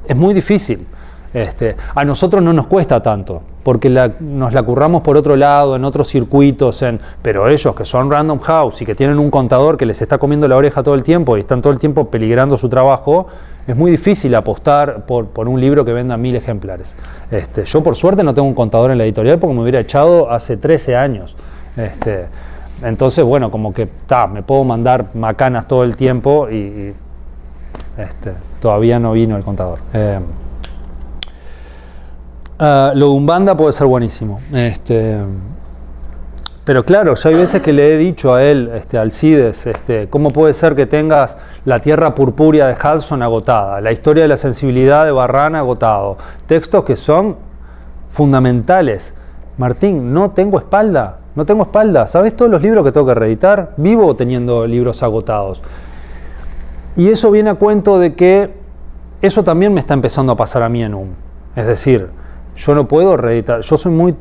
es muy difícil. A nosotros no nos cuesta tanto, porque nos la curramos por otro lado, en otros circuitos, pero ellos que son Random House y que tienen un contador que les está comiendo la oreja todo el tiempo y están todo el tiempo peligrando su trabajo, es muy difícil apostar por un libro que venda 1000 ejemplares. Yo por suerte no tengo un contador en la editorial porque me hubiera echado hace 13 años. Entonces, bueno, como que me puedo mandar macanas todo el tiempo y todavía no vino el contador. Lo de Banda puede ser buenísimo. Pero claro, ya hay veces que le he dicho a él, Alcides, ¿cómo puede ser que tengas La Tierra Purpúrea de Hudson agotada, La Historia de la Sensibilidad de Barrán agotado? Textos que son fundamentales. Martín, no tengo espalda. ¿Sabes todos los libros que tengo que reeditar? Vivo teniendo libros agotados. Y eso viene a cuento de que eso también me está empezando a pasar a mí en Es decir, yo no puedo reeditar. Yo soy muy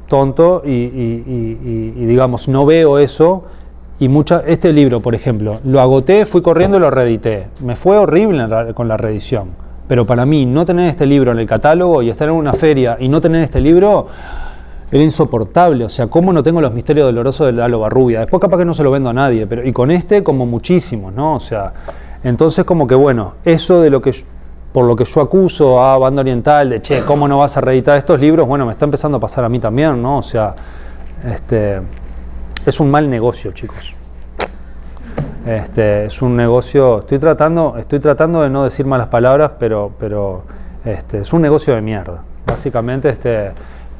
tonto y digamos, no veo eso. Y este libro, por ejemplo, lo agoté, fui corriendo y lo reedité. Me fue horrible con la reedición. Pero para mí, no tener este libro en el catálogo y estar en una feria y no tener este libro era insoportable. O sea, ¿cómo no tengo Los Misterios Dolorosos de Lalo Barrubia? Después capaz que no se lo vendo a nadie, pero y con como muchísimos, ¿no? O sea, entonces como que bueno, eso de por lo que yo acuso a Banda Oriental, de ¿cómo no vas a reeditar estos libros? Bueno, me está empezando a pasar a mí también, ¿no? O sea, es un mal negocio, chicos. Es un negocio, estoy tratando de no decir malas palabras, pero es un negocio de mierda. Básicamente,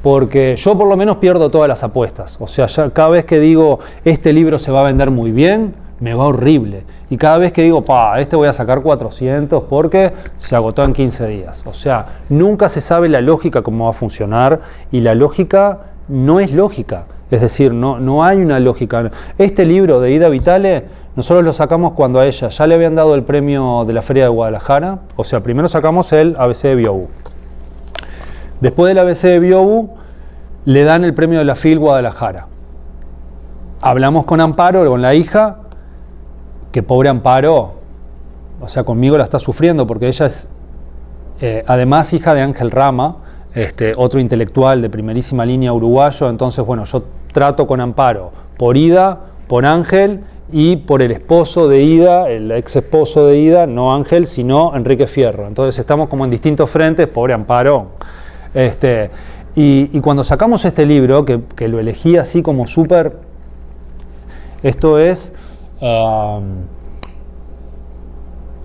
porque yo por lo menos pierdo todas las apuestas. O sea, ya cada vez que digo, este libro se va a vender muy bien, me va horrible. Y cada vez que digo, este voy a sacar 400 porque se agotó en 15 días. O sea, nunca se sabe la lógica cómo va a funcionar, y la lógica no es lógica. Es decir, no hay una lógica. Este libro de Ida Vitale, nosotros lo sacamos cuando a ella ya le habían dado el premio de la Feria de Guadalajara. O sea, primero sacamos el ABC de Biobu. Después del ABC de Biobu, le dan el premio de la FIL Guadalajara. Hablamos con Amparo, con la hija, que pobre Amparo, o sea, conmigo la está sufriendo, porque ella es además hija de Ángel Rama, otro intelectual de primerísima línea uruguayo. Entonces, bueno, yo trato con Amparo por Ida, por Ángel y por el esposo de Ida, el ex esposo de Ida, no Ángel, sino Enrique Fierro. Entonces estamos como en distintos frentes, pobre Amparo. Y cuando sacamos este libro, que lo elegí así como súper, esto es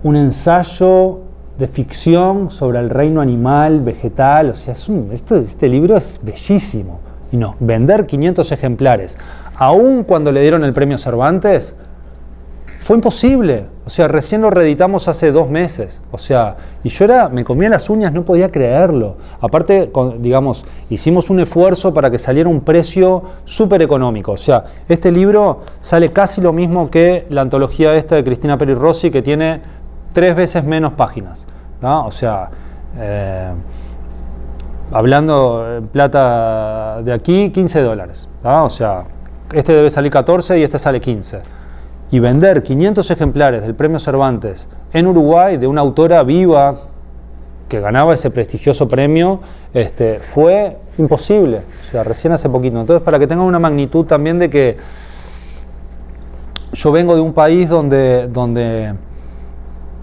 un ensayo de ficción sobre el reino animal, vegetal. O sea, este libro es bellísimo. Y no, vender 500 ejemplares, aún cuando le dieron el premio Cervantes, fue imposible. O sea, recién lo reeditamos hace 2 meses. O sea, y yo me comía las uñas, no podía creerlo. Aparte, digamos, hicimos un esfuerzo para que saliera un precio súper económico. O sea, este libro sale casi lo mismo que la antología esta de Cristina Peri Rossi, que tiene 3 veces menos páginas, ¿no? O sea, hablando en plata de aquí, $15, ¿no? O sea, este debe salir 14 y este sale 15. Y vender 500 ejemplares del premio Cervantes en Uruguay, de una autora viva que ganaba ese prestigioso premio, fue imposible. O sea, recién hace poquito. Entonces, para que tengan una magnitud también de que yo vengo de un país donde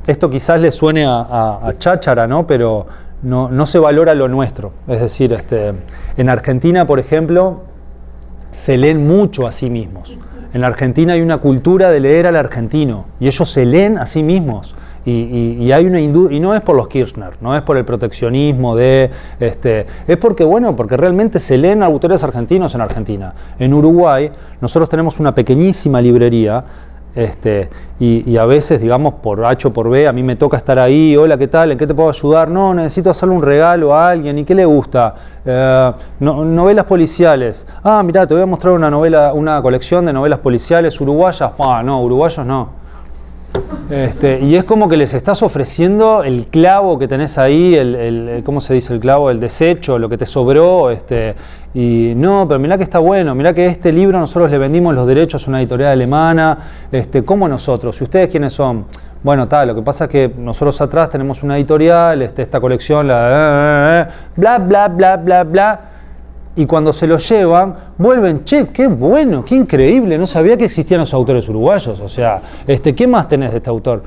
esto quizás le suene a cháchara, ¿no? Pero no se valora lo nuestro. Es decir, en Argentina, por ejemplo, se leen mucho a sí mismos. En la Argentina hay una cultura de leer al argentino, y ellos se leen a sí mismos. Y hay una industria, y no es por los Kirchner, no es por el proteccionismo es porque, bueno, porque realmente se leen autores argentinos en Argentina. En Uruguay nosotros tenemos una pequeñísima librería, y a veces, digamos, por H o por B, a mí me toca estar ahí. Hola, ¿qué tal? ¿En qué te puedo ayudar? No, necesito hacerle un regalo a alguien. ¿Y qué le gusta? Novelas policiales. Mirá, te voy a mostrar una colección de novelas policiales uruguayas. No, uruguayos no. Y es como que les estás ofreciendo el clavo que tenés ahí, ¿cómo se dice el clavo? El desecho, lo que te sobró, y no, pero mirá que está bueno, mirá que este libro nosotros le vendimos los derechos a una editorial alemana, ¿cómo nosotros? ¿Y ustedes quiénes son? Bueno, lo que pasa es que nosotros atrás tenemos una editorial, esta colección, bla, bla, bla, bla, bla. Y cuando se lo llevan, vuelven, che, qué bueno, qué increíble, no sabía que existían los autores uruguayos. O sea, ¿qué más tenés de este autor?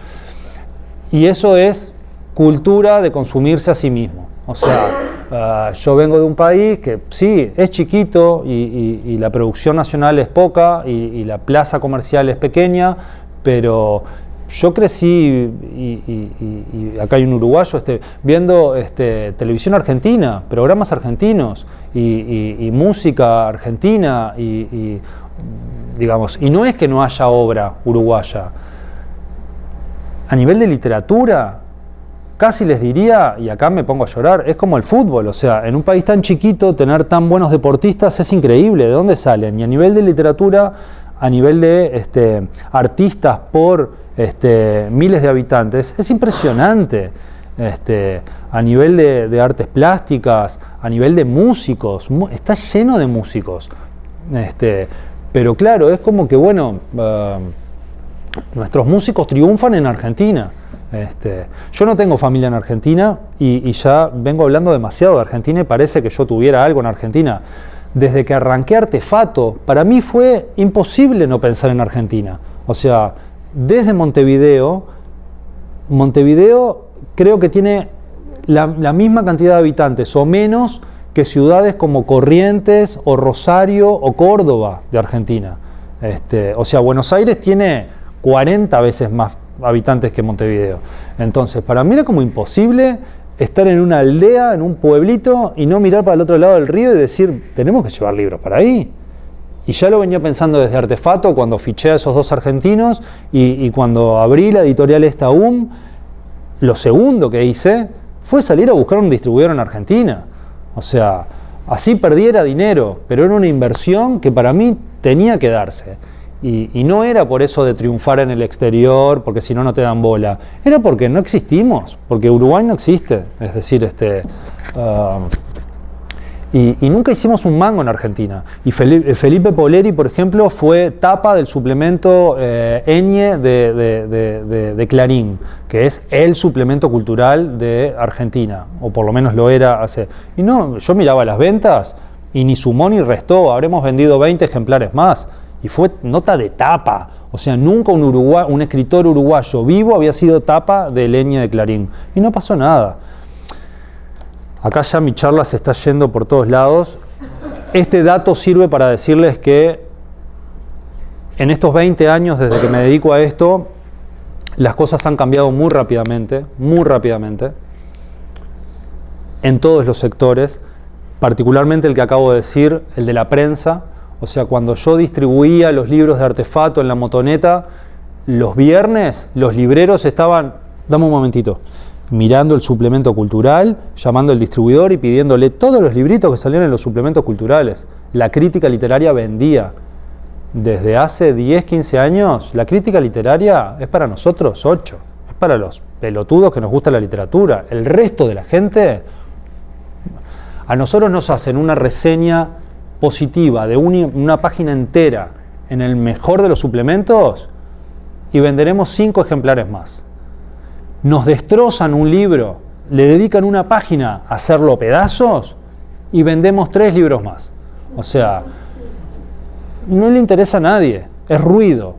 Y eso es cultura de consumirse a sí mismo. O sea, yo vengo de un país que sí, es chiquito y la producción nacional es poca y la plaza comercial es pequeña, pero yo crecí, y acá hay un uruguayo, viendo televisión argentina, programas argentinos y música argentina, digamos, y no es que no haya obra uruguaya. A nivel de literatura, casi les diría, y acá me pongo a llorar, es como el fútbol. O sea, en un país tan chiquito, tener tan buenos deportistas es increíble. ¿De dónde salen? Y a nivel de literatura, a nivel de artistas por miles de habitantes, es impresionante. A nivel de artes plásticas, a nivel de músicos, está lleno de músicos. Pero claro, es como que, bueno, nuestros músicos triunfan en Argentina. Yo no tengo familia en Argentina y ya vengo hablando demasiado de Argentina y parece que yo tuviera algo en Argentina. Desde que arranqué Artefato, para mí fue imposible no pensar en Argentina. O sea, desde Montevideo creo que tiene la misma cantidad de habitantes o menos que ciudades como Corrientes o Rosario o Córdoba de Argentina. O sea, Buenos Aires tiene 40 veces más habitantes que Montevideo. Entonces, para mí era como imposible estar en una aldea, en un pueblito, y no mirar para el otro lado del río y decir, tenemos que llevar libros para ahí. Y ya lo venía pensando desde Artefato, cuando fiché a esos 2 argentinos, y cuando abrí la editorial esta UM, lo segundo que hice fue salir a buscar un distribuidor en Argentina. O sea, así perdiera dinero, pero era una inversión que para mí tenía que darse. Y no era por eso de triunfar en el exterior, porque si no, no te dan bola. Era porque no existimos, porque Uruguay no existe. Es decir, y nunca hicimos un mango en Argentina. Y Felipe Poleri, por ejemplo, fue tapa del suplemento Eñe de Clarín, que es el suplemento cultural de Argentina, o por lo menos lo era hace... Y no, yo miraba las ventas y ni sumó ni restó, habremos vendido 20 ejemplares más. Y fue nota de tapa. O sea, nunca un escritor uruguayo vivo había sido tapa del Eñe de Clarín. Y no pasó nada. Acá ya mi charla se está yendo por todos lados. Este dato sirve para decirles que en estos 20 años desde que me dedico a esto, las cosas han cambiado muy rápidamente, en todos los sectores, particularmente el que acabo de decir, el de la prensa. O sea, cuando yo distribuía los libros de Artefato en la motoneta, los viernes los libreros estaban, dame un momentito, mirando el suplemento cultural, llamando al distribuidor y pidiéndole todos los libritos que salían en los suplementos culturales. La crítica literaria vendía. Desde hace 10, 15 años, la crítica literaria es para nosotros 8. Es para los pelotudos que nos gusta la literatura. El resto de la gente, a nosotros nos hacen una reseña positiva de una página entera en el mejor de los suplementos y venderemos 5 ejemplares más. Nos destrozan un libro, le dedican una página a hacerlo pedazos y vendemos 3 libros más. O sea, no le interesa a nadie, es ruido.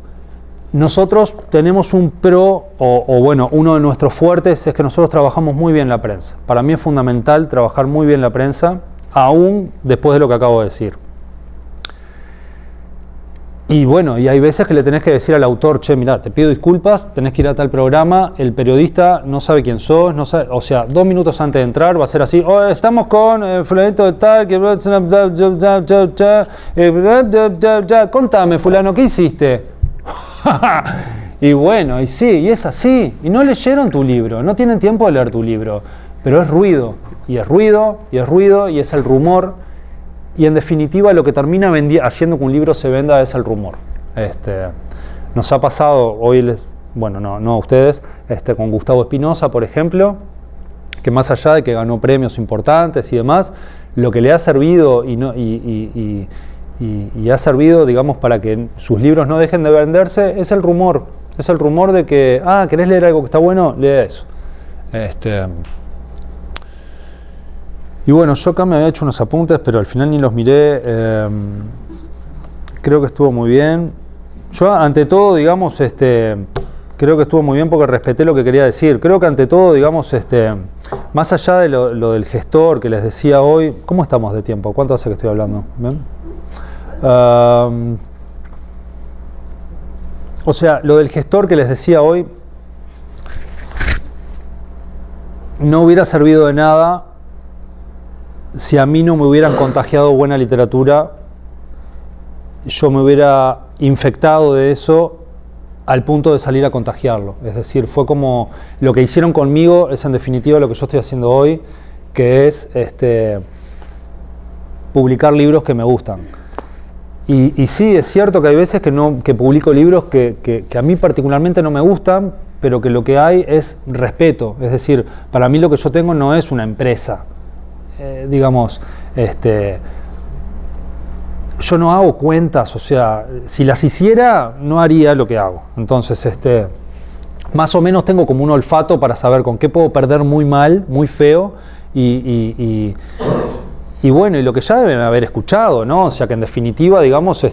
Nosotros tenemos un pro, o bueno, uno de nuestros fuertes es que nosotros trabajamos muy bien la prensa. Para mí es fundamental trabajar muy bien la prensa, aún después de lo que acabo de decir. Y bueno, y hay veces que le tenés que decir al autor, che, mirá, te pido disculpas, tenés que ir a tal programa, el periodista no sabe quién sos, no sabe, o sea, 2 minutos antes de entrar va a ser así, oh, estamos con fulanito de tal, que... contame, fulano, ¿qué hiciste? Y bueno, y sí, y es así, y no leyeron tu libro, no tienen tiempo de leer tu libro, pero es ruido, y es ruido, y es ruido, y es el rumor. Y en definitiva lo que termina haciendo que un libro se venda es el rumor. Nos ha pasado, hoy bueno, no a ustedes, con Gustavo Espinosa, por ejemplo, que más allá de que ganó premios importantes y demás, lo que le ha servido y ha servido, digamos, para que sus libros no dejen de venderse, es el rumor. Es el rumor de que, ¿querés leer algo que está bueno? Lee eso. Y bueno, yo acá me había hecho unos apuntes, pero al final ni los miré. Creo que estuvo muy bien. Yo, ante todo, digamos, creo que estuvo muy bien porque respeté lo que quería decir. Creo que ante todo, digamos, más allá de lo del gestor que les decía hoy, ¿cómo estamos de tiempo? ¿Cuánto hace que estoy hablando? ¿Ven? O sea, lo del gestor que les decía hoy no hubiera servido de nada si a mí no me hubieran contagiado buena literatura. Yo me hubiera infectado de eso al punto de salir a contagiarlo. Es decir, fue como lo que hicieron conmigo, es en definitiva lo que yo estoy haciendo hoy, que es publicar libros que me gustan. Y sí, es cierto que hay veces que publico libros que a mí particularmente no me gustan, pero que lo que hay es respeto. Es decir, para mí lo que yo tengo no es una empresa. Digamos, yo no hago cuentas, o sea, si las hiciera no haría lo que hago. Entonces, más o menos tengo como un olfato para saber con qué puedo perder muy mal, muy feo, y bueno, y lo que ya deben haber escuchado, ¿no? O sea, que en definitiva, digamos,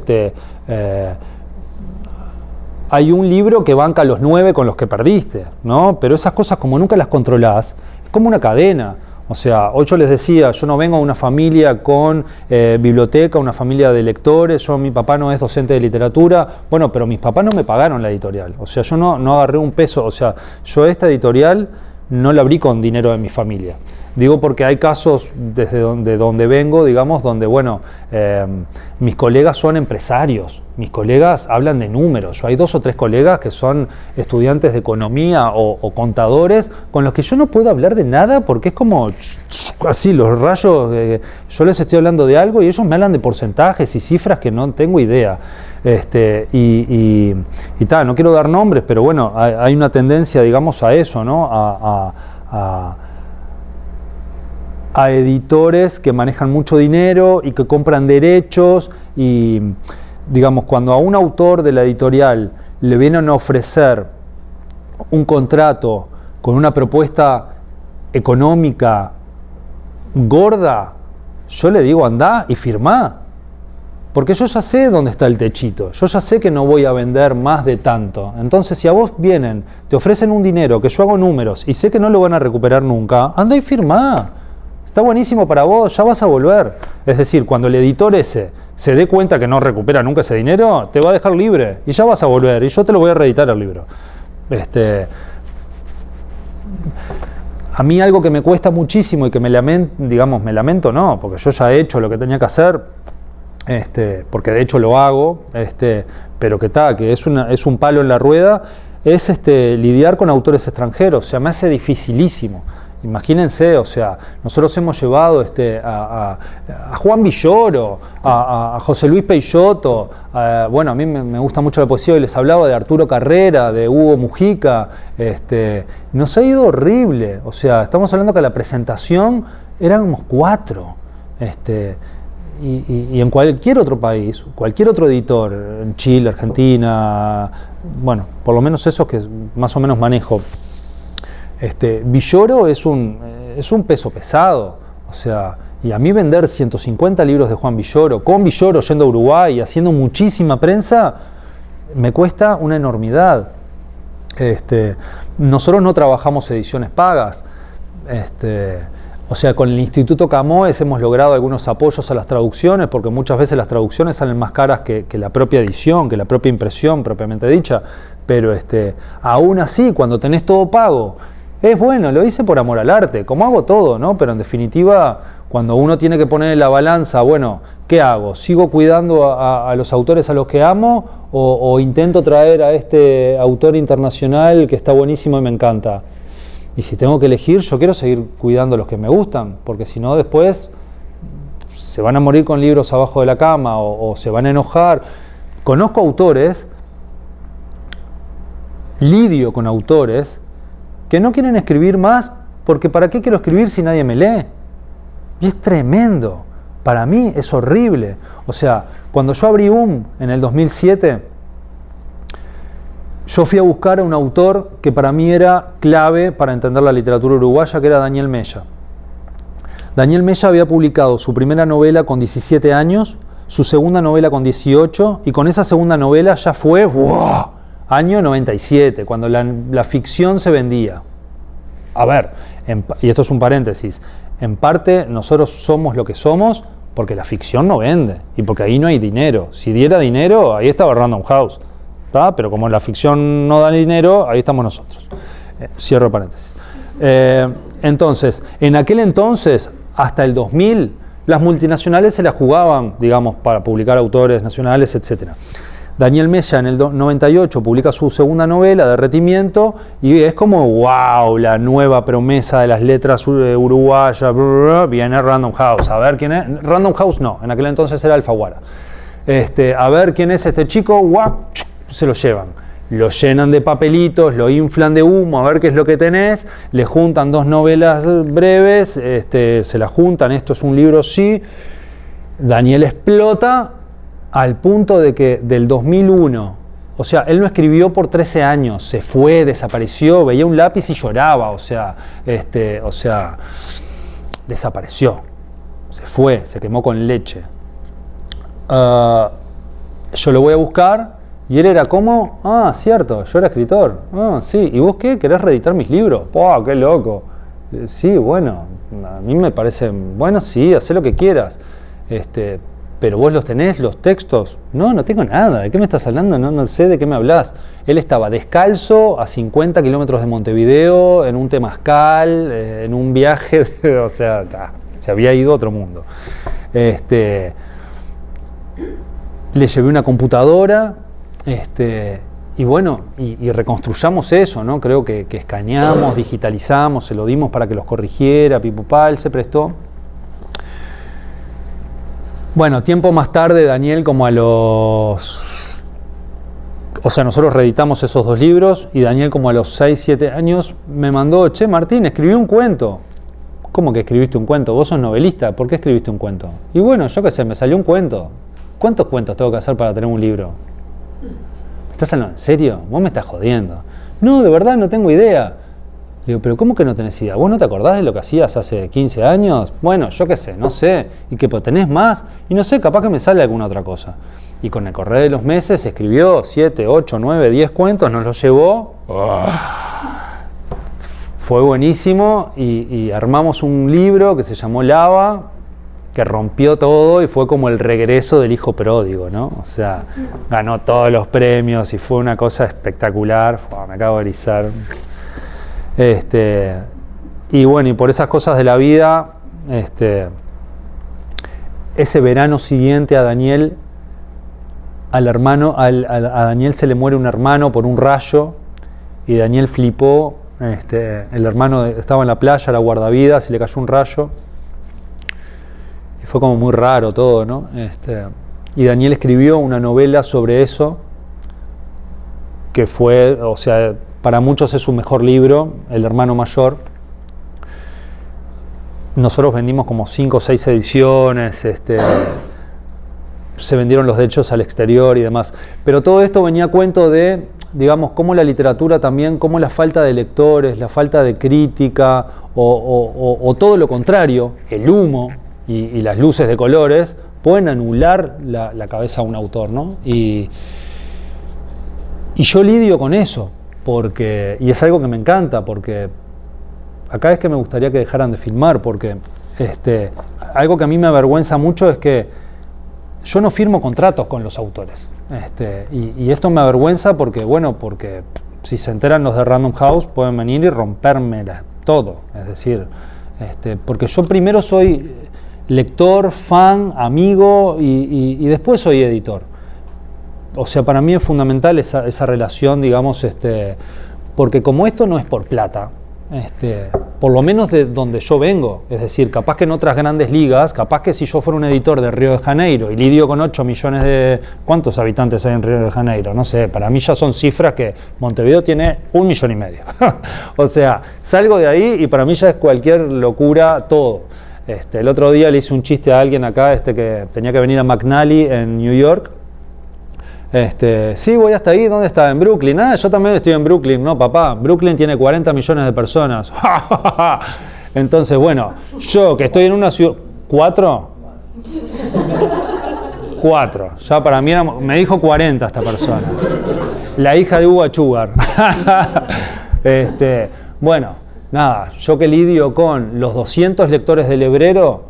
hay un libro que banca los 9 con los que perdiste, ¿no? Pero esas cosas, como nunca las controlás, es como una cadena. O sea, hoy yo les decía, yo no vengo a una familia con biblioteca, una familia de lectores, mi papá no es docente de literatura, bueno, pero mis papás no me pagaron la editorial, o sea, yo no agarré un peso, o sea, yo esta editorial no la abrí con dinero de mi familia. Digo porque hay casos desde donde vengo, digamos, donde, bueno, mis colegas son empresarios, mis colegas hablan de números. Yo hay 2 o 3 colegas que son estudiantes de economía o contadores con los que yo no puedo hablar de nada porque es como así, los rayos, yo les estoy hablando de algo y ellos me hablan de porcentajes y cifras que no tengo idea. No quiero dar nombres, pero bueno, hay una tendencia, digamos, a eso, ¿no? A editores que manejan mucho dinero y que compran derechos y, digamos, cuando a un autor de la editorial le vienen a ofrecer un contrato con una propuesta económica gorda, yo le digo andá y firmá, porque yo ya sé dónde está el techito, yo ya sé que no voy a vender más de tanto. Entonces, si a vos vienen, te ofrecen un dinero que yo hago números y sé que no lo van a recuperar nunca, andá y firmá. Está buenísimo para vos, ya vas a volver. Es decir, cuando el editor ese se dé cuenta que no recupera nunca ese dinero, te va a dejar libre y ya vas a volver y yo te lo voy a reeditar el libro. A mí algo que me cuesta muchísimo y que me lamento no, porque yo ya he hecho lo que tenía que hacer, porque de hecho lo hago, pero que es un palo en la rueda, es lidiar con autores extranjeros. O sea, me hace dificilísimo. Imagínense, o sea, nosotros hemos llevado a Juan Villoro, a José Luis Peixoto, bueno, a mí me gusta mucho la poesía y les hablaba de Arturo Carrera, de Hugo Mujica, nos ha ido horrible. O sea, estamos hablando que la presentación éramos 4, y en cualquier otro país, cualquier otro editor, en Chile, Argentina, bueno, por lo menos esos que más o menos manejo, Villoro es un peso pesado, o sea, y a mí vender 150 libros de Juan Villoro, con Villoro yendo a Uruguay y haciendo muchísima prensa, me cuesta una enormidad. Nosotros no trabajamos ediciones pagas, o sea, con el Instituto Camões hemos logrado algunos apoyos a las traducciones, porque muchas veces las traducciones salen más caras que la propia edición, que la propia impresión propiamente dicha, pero aún así, cuando tenés todo pago, es bueno, lo hice por amor al arte, como hago todo, ¿no? Pero en definitiva, cuando uno tiene que poner en la balanza, bueno, ¿qué hago? ¿Sigo cuidando a los autores a los que amo o intento traer a este autor internacional que está buenísimo y me encanta? Y si tengo que elegir, yo quiero seguir cuidando a los que me gustan, porque si no después se van a morir con libros abajo de la cama o se van a enojar. Conozco autores, lidio con autores, que no quieren escribir más porque ¿para qué quiero escribir si nadie me lee? Y es tremendo. Para mí es horrible. O sea, cuando yo abrí en el 2007, yo fui a buscar a un autor que para mí era clave para entender la literatura uruguaya, que era Daniel Mella. Daniel Mella había publicado su primera novela con 17 años, su segunda novela con 18, y con esa segunda novela ya fue año 97, cuando la ficción se vendía. A ver, y esto es un paréntesis, en parte nosotros somos lo que somos porque la ficción no vende y porque ahí no hay dinero. Si diera dinero, ahí estaba Random House, ¿tá? Pero como la ficción no da dinero, ahí estamos nosotros. Cierro paréntesis. Entonces, en aquel entonces, hasta el 2000, las multinacionales se las jugaban, digamos, para publicar autores nacionales, etc. Daniel Mella en el 98 publica su segunda novela, Derretimiento, y es como, wow, la nueva promesa de las letras uruguayas, viene Random House. A ver quién es. Random House no, en aquel entonces era Alfaguara. A ver quién es este chico, se lo llevan. Lo llenan de papelitos, lo inflan de humo, a ver qué es lo que tenés, le juntan 2 novelas breves, se las juntan, esto es un libro, sí. Daniel explota al punto de que del 2001, o sea, él no escribió por 13 años, se fue, desapareció, veía un lápiz y lloraba, o sea, desapareció, se fue, se quemó con leche. Yo lo voy a buscar y él era como, cierto, yo era escritor, sí, ¿y vos qué? ¿Querés reeditar mis libros? ¡Pah, qué loco! Sí, bueno, a mí me parece, bueno, sí, hacé lo que quieras. pero vos los tenés, los textos. No, no tengo nada. ¿De qué me estás hablando? No sé de qué me hablas. Él estaba descalzo a 50 kilómetros de Montevideo, en un temazcal, en un viaje, o sea, se había ido a otro mundo. Le llevé una computadora, y bueno, y reconstruyamos eso, ¿no? Creo que escaneamos, digitalizamos, se lo dimos para que los corrigiera, él se prestó. Bueno, tiempo más tarde, Daniel, como a los... O sea, nosotros reeditamos esos 2 libros, y Daniel como a los 6, 7 años me mandó: che, Martín, escribí un cuento. ¿Cómo que escribiste un cuento? Vos sos novelista, ¿por qué escribiste un cuento? Y bueno, yo qué sé, me salió un cuento. ¿Cuántos cuentos tengo que hacer para tener un libro? ¿Me estás hablando en serio? Vos me estás jodiendo. No, de verdad no tengo idea. Le digo, pero ¿cómo que no tenés idea? ¿Vos no te acordás de lo que hacías hace 15 años? Bueno, yo qué sé, no sé. ¿Y qué, tenés más? Y no sé, capaz que me sale alguna otra cosa. Y con el correr de los meses escribió 7, 8, 9, 10 cuentos, nos los llevó. Fue buenísimo y armamos un libro que se llamó Lava, que rompió todo y fue como el regreso del hijo pródigo, ¿no? O sea, ganó todos los premios y fue una cosa espectacular. Me acabo de erizar. Y bueno, y por esas cosas de la vida, ese verano siguiente a Daniel, a Daniel se le muere un hermano por un rayo, y Daniel flipó. El hermano estaba en la playa, era guardavidas, y le cayó un rayo. Y fue como muy raro todo, ¿no? Y Daniel escribió una novela sobre eso, que fue, o sea, para muchos es su mejor libro, El hermano mayor. Nosotros vendimos como 5 o 6 ediciones, se vendieron los derechos al exterior y demás. Pero todo esto venía a cuento de, digamos, cómo la literatura también, cómo la falta de lectores, la falta de crítica, o todo lo contrario, el humo y las luces de colores, pueden anular la cabeza a un autor, ¿no? Y yo lidio con eso, y es algo que me encanta, porque acá es que me gustaría que dejaran de filmar, porque algo que a mí me avergüenza mucho es que yo no firmo contratos con los autores. Y esto me avergüenza porque si se enteran los de Random House pueden venir y romperme todo. Es decir, porque yo primero soy lector, fan, amigo y después soy editor. O sea, para mí es fundamental esa relación, digamos, porque como esto no es por plata, por lo menos de donde yo vengo, es decir, capaz que en otras grandes ligas, capaz que si yo fuera un editor de Río de Janeiro y lidio con 8 millones de... ¿Cuántos habitantes hay en Río de Janeiro? No sé, para mí ya son cifras que Montevideo tiene 1,5 millones. O sea, salgo de ahí y para mí ya es cualquier locura todo. El otro día le hice un chiste a alguien acá que tenía que venir a McNally en New York. Sí, voy hasta ahí. ¿Dónde está? En Brooklyn. Yo también estoy en Brooklyn. No, papá, Brooklyn tiene 40 millones de personas. Entonces, bueno, yo que estoy en una ciudad... ¿4? 4. Ya para mí me dijo 40 esta persona. La hija de Hugo Sugar. Bueno, nada, yo que lidio con los 200 lectores del Hebrero,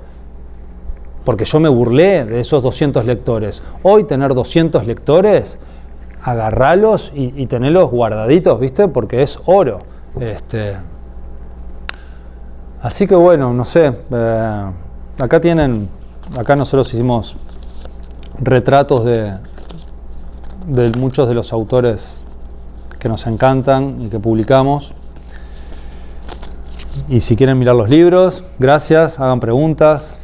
porque yo me burlé de esos 200 lectores. Hoy tener 200 lectores, agarralos y tenerlos guardaditos, ¿viste? Porque es oro. Así que bueno, no sé. Acá nosotros hicimos retratos de muchos de los autores que nos encantan y que publicamos. Y si quieren mirar los libros, gracias, hagan preguntas.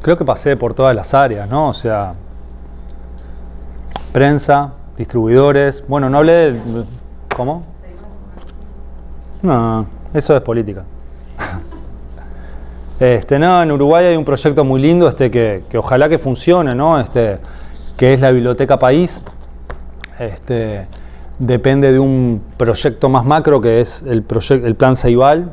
Creo que pasé por todas las áreas, ¿no? O sea, prensa, distribuidores. Bueno, no hablé de... ¿Cómo? No, eso es política. No, en Uruguay hay un proyecto muy lindo que ojalá que funcione, ¿no? Que es la Biblioteca País. Depende de un proyecto más macro que es el Plan Ceibal.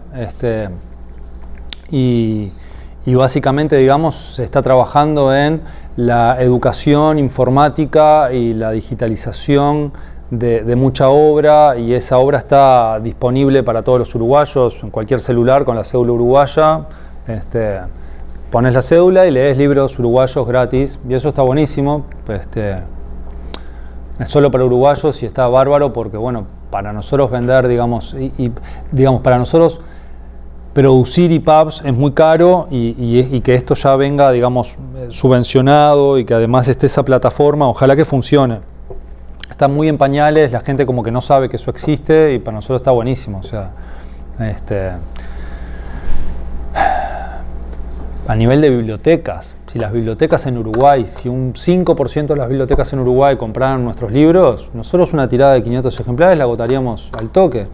Y básicamente, digamos, se está trabajando en la educación informática y la digitalización de mucha obra, y esa obra está disponible para todos los uruguayos en cualquier celular con la cédula uruguaya. Pones la cédula y lees libros uruguayos gratis, y eso está buenísimo. Es solo para uruguayos y está bárbaro porque, bueno, para nosotros vender, digamos, digamos, para nosotros producir EPUBs es muy caro, y que esto ya venga, digamos, subvencionado, y que además esté esa plataforma, ojalá que funcione. Está muy en pañales, la gente como que no sabe que eso existe, y para nosotros está buenísimo. O sea, a nivel de bibliotecas, si las bibliotecas en Uruguay, si un 5% de las bibliotecas en Uruguay compraran nuestros libros, nosotros una tirada de 500 ejemplares la agotaríamos al toque.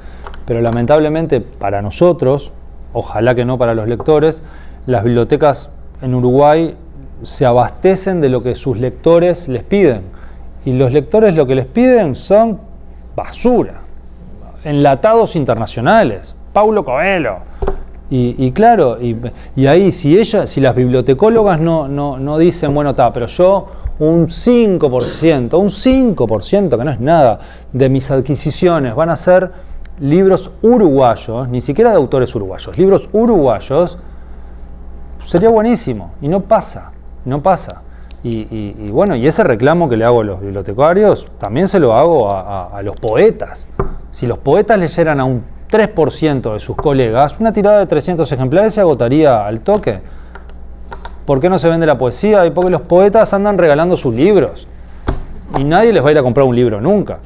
Pero lamentablemente para nosotros, ojalá que no para los lectores, las bibliotecas en Uruguay se abastecen de lo que sus lectores les piden. Y los lectores lo que les piden son basura, enlatados internacionales, Paulo Coelho. Y claro, y ahí si las bibliotecólogas no dicen, bueno, pero yo un 5%, que no es nada, de mis adquisiciones van a ser libros uruguayos, ni siquiera de autores uruguayos, libros uruguayos, sería buenísimo, y no pasa. Y bueno, y ese reclamo que le hago a los bibliotecarios, también se lo hago a los poetas. Si los poetas leyeran a un 3% de sus colegas, una tirada de 300 ejemplares se agotaría al toque. ¿Por qué no se vende la poesía? Y porque los poetas andan regalando sus libros, y nadie les va a ir a comprar un libro nunca.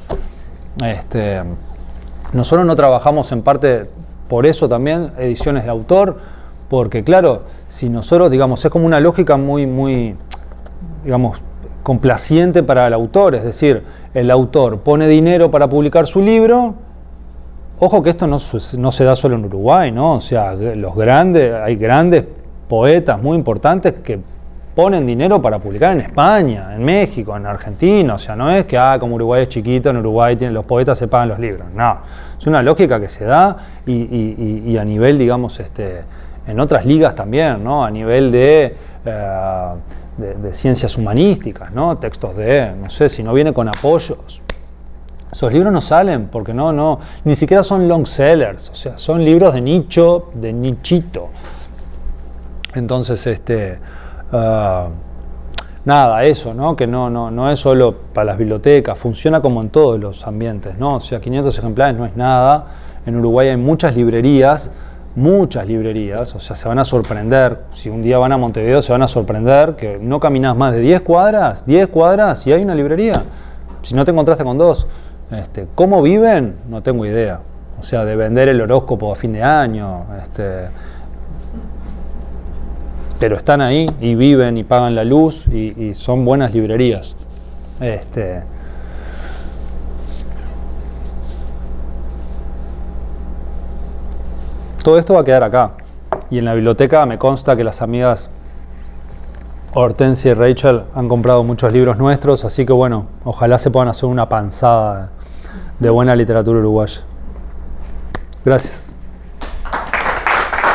Nosotros no trabajamos en parte por eso también ediciones de autor, porque claro, si nosotros, digamos, es como una lógica muy, digamos, complaciente para el autor, es decir, el autor pone dinero para publicar su libro. Ojo que esto no se da solo en Uruguay, ¿no? O sea, hay grandes poetas muy importantes que ponen dinero para publicar en España, en México, en Argentina. O sea, no es que como Uruguay es chiquito, en Uruguay los poetas se pagan los libros. No, es una lógica que se da, y a nivel, digamos, en otras ligas también, ¿no? A nivel de ciencias humanísticas, ¿no? Textos no sé, si no viene con apoyos, esos libros no salen porque ni siquiera son long sellers, o sea, son libros de nicho, de nichito. Entonces, nada, eso, ¿no? Que no es solo para las bibliotecas, funciona como en todos los ambientes, ¿no? O sea, 500 ejemplares no es nada. En Uruguay hay muchas librerías, o sea, se van a sorprender. Si un día van a Montevideo, se van a sorprender que no caminás más de 10 cuadras, y hay una librería. Si no te encontraste con dos. ¿Cómo viven? No tengo idea. O sea, de vender el horóscopo a fin de año, pero están ahí y viven y pagan la luz, y son buenas librerías. Todo esto va a quedar acá, y en la biblioteca me consta que las amigas Hortensia y Rachel han comprado muchos libros nuestros, así que bueno, ojalá se puedan hacer una panzada de buena literatura uruguaya. Gracias.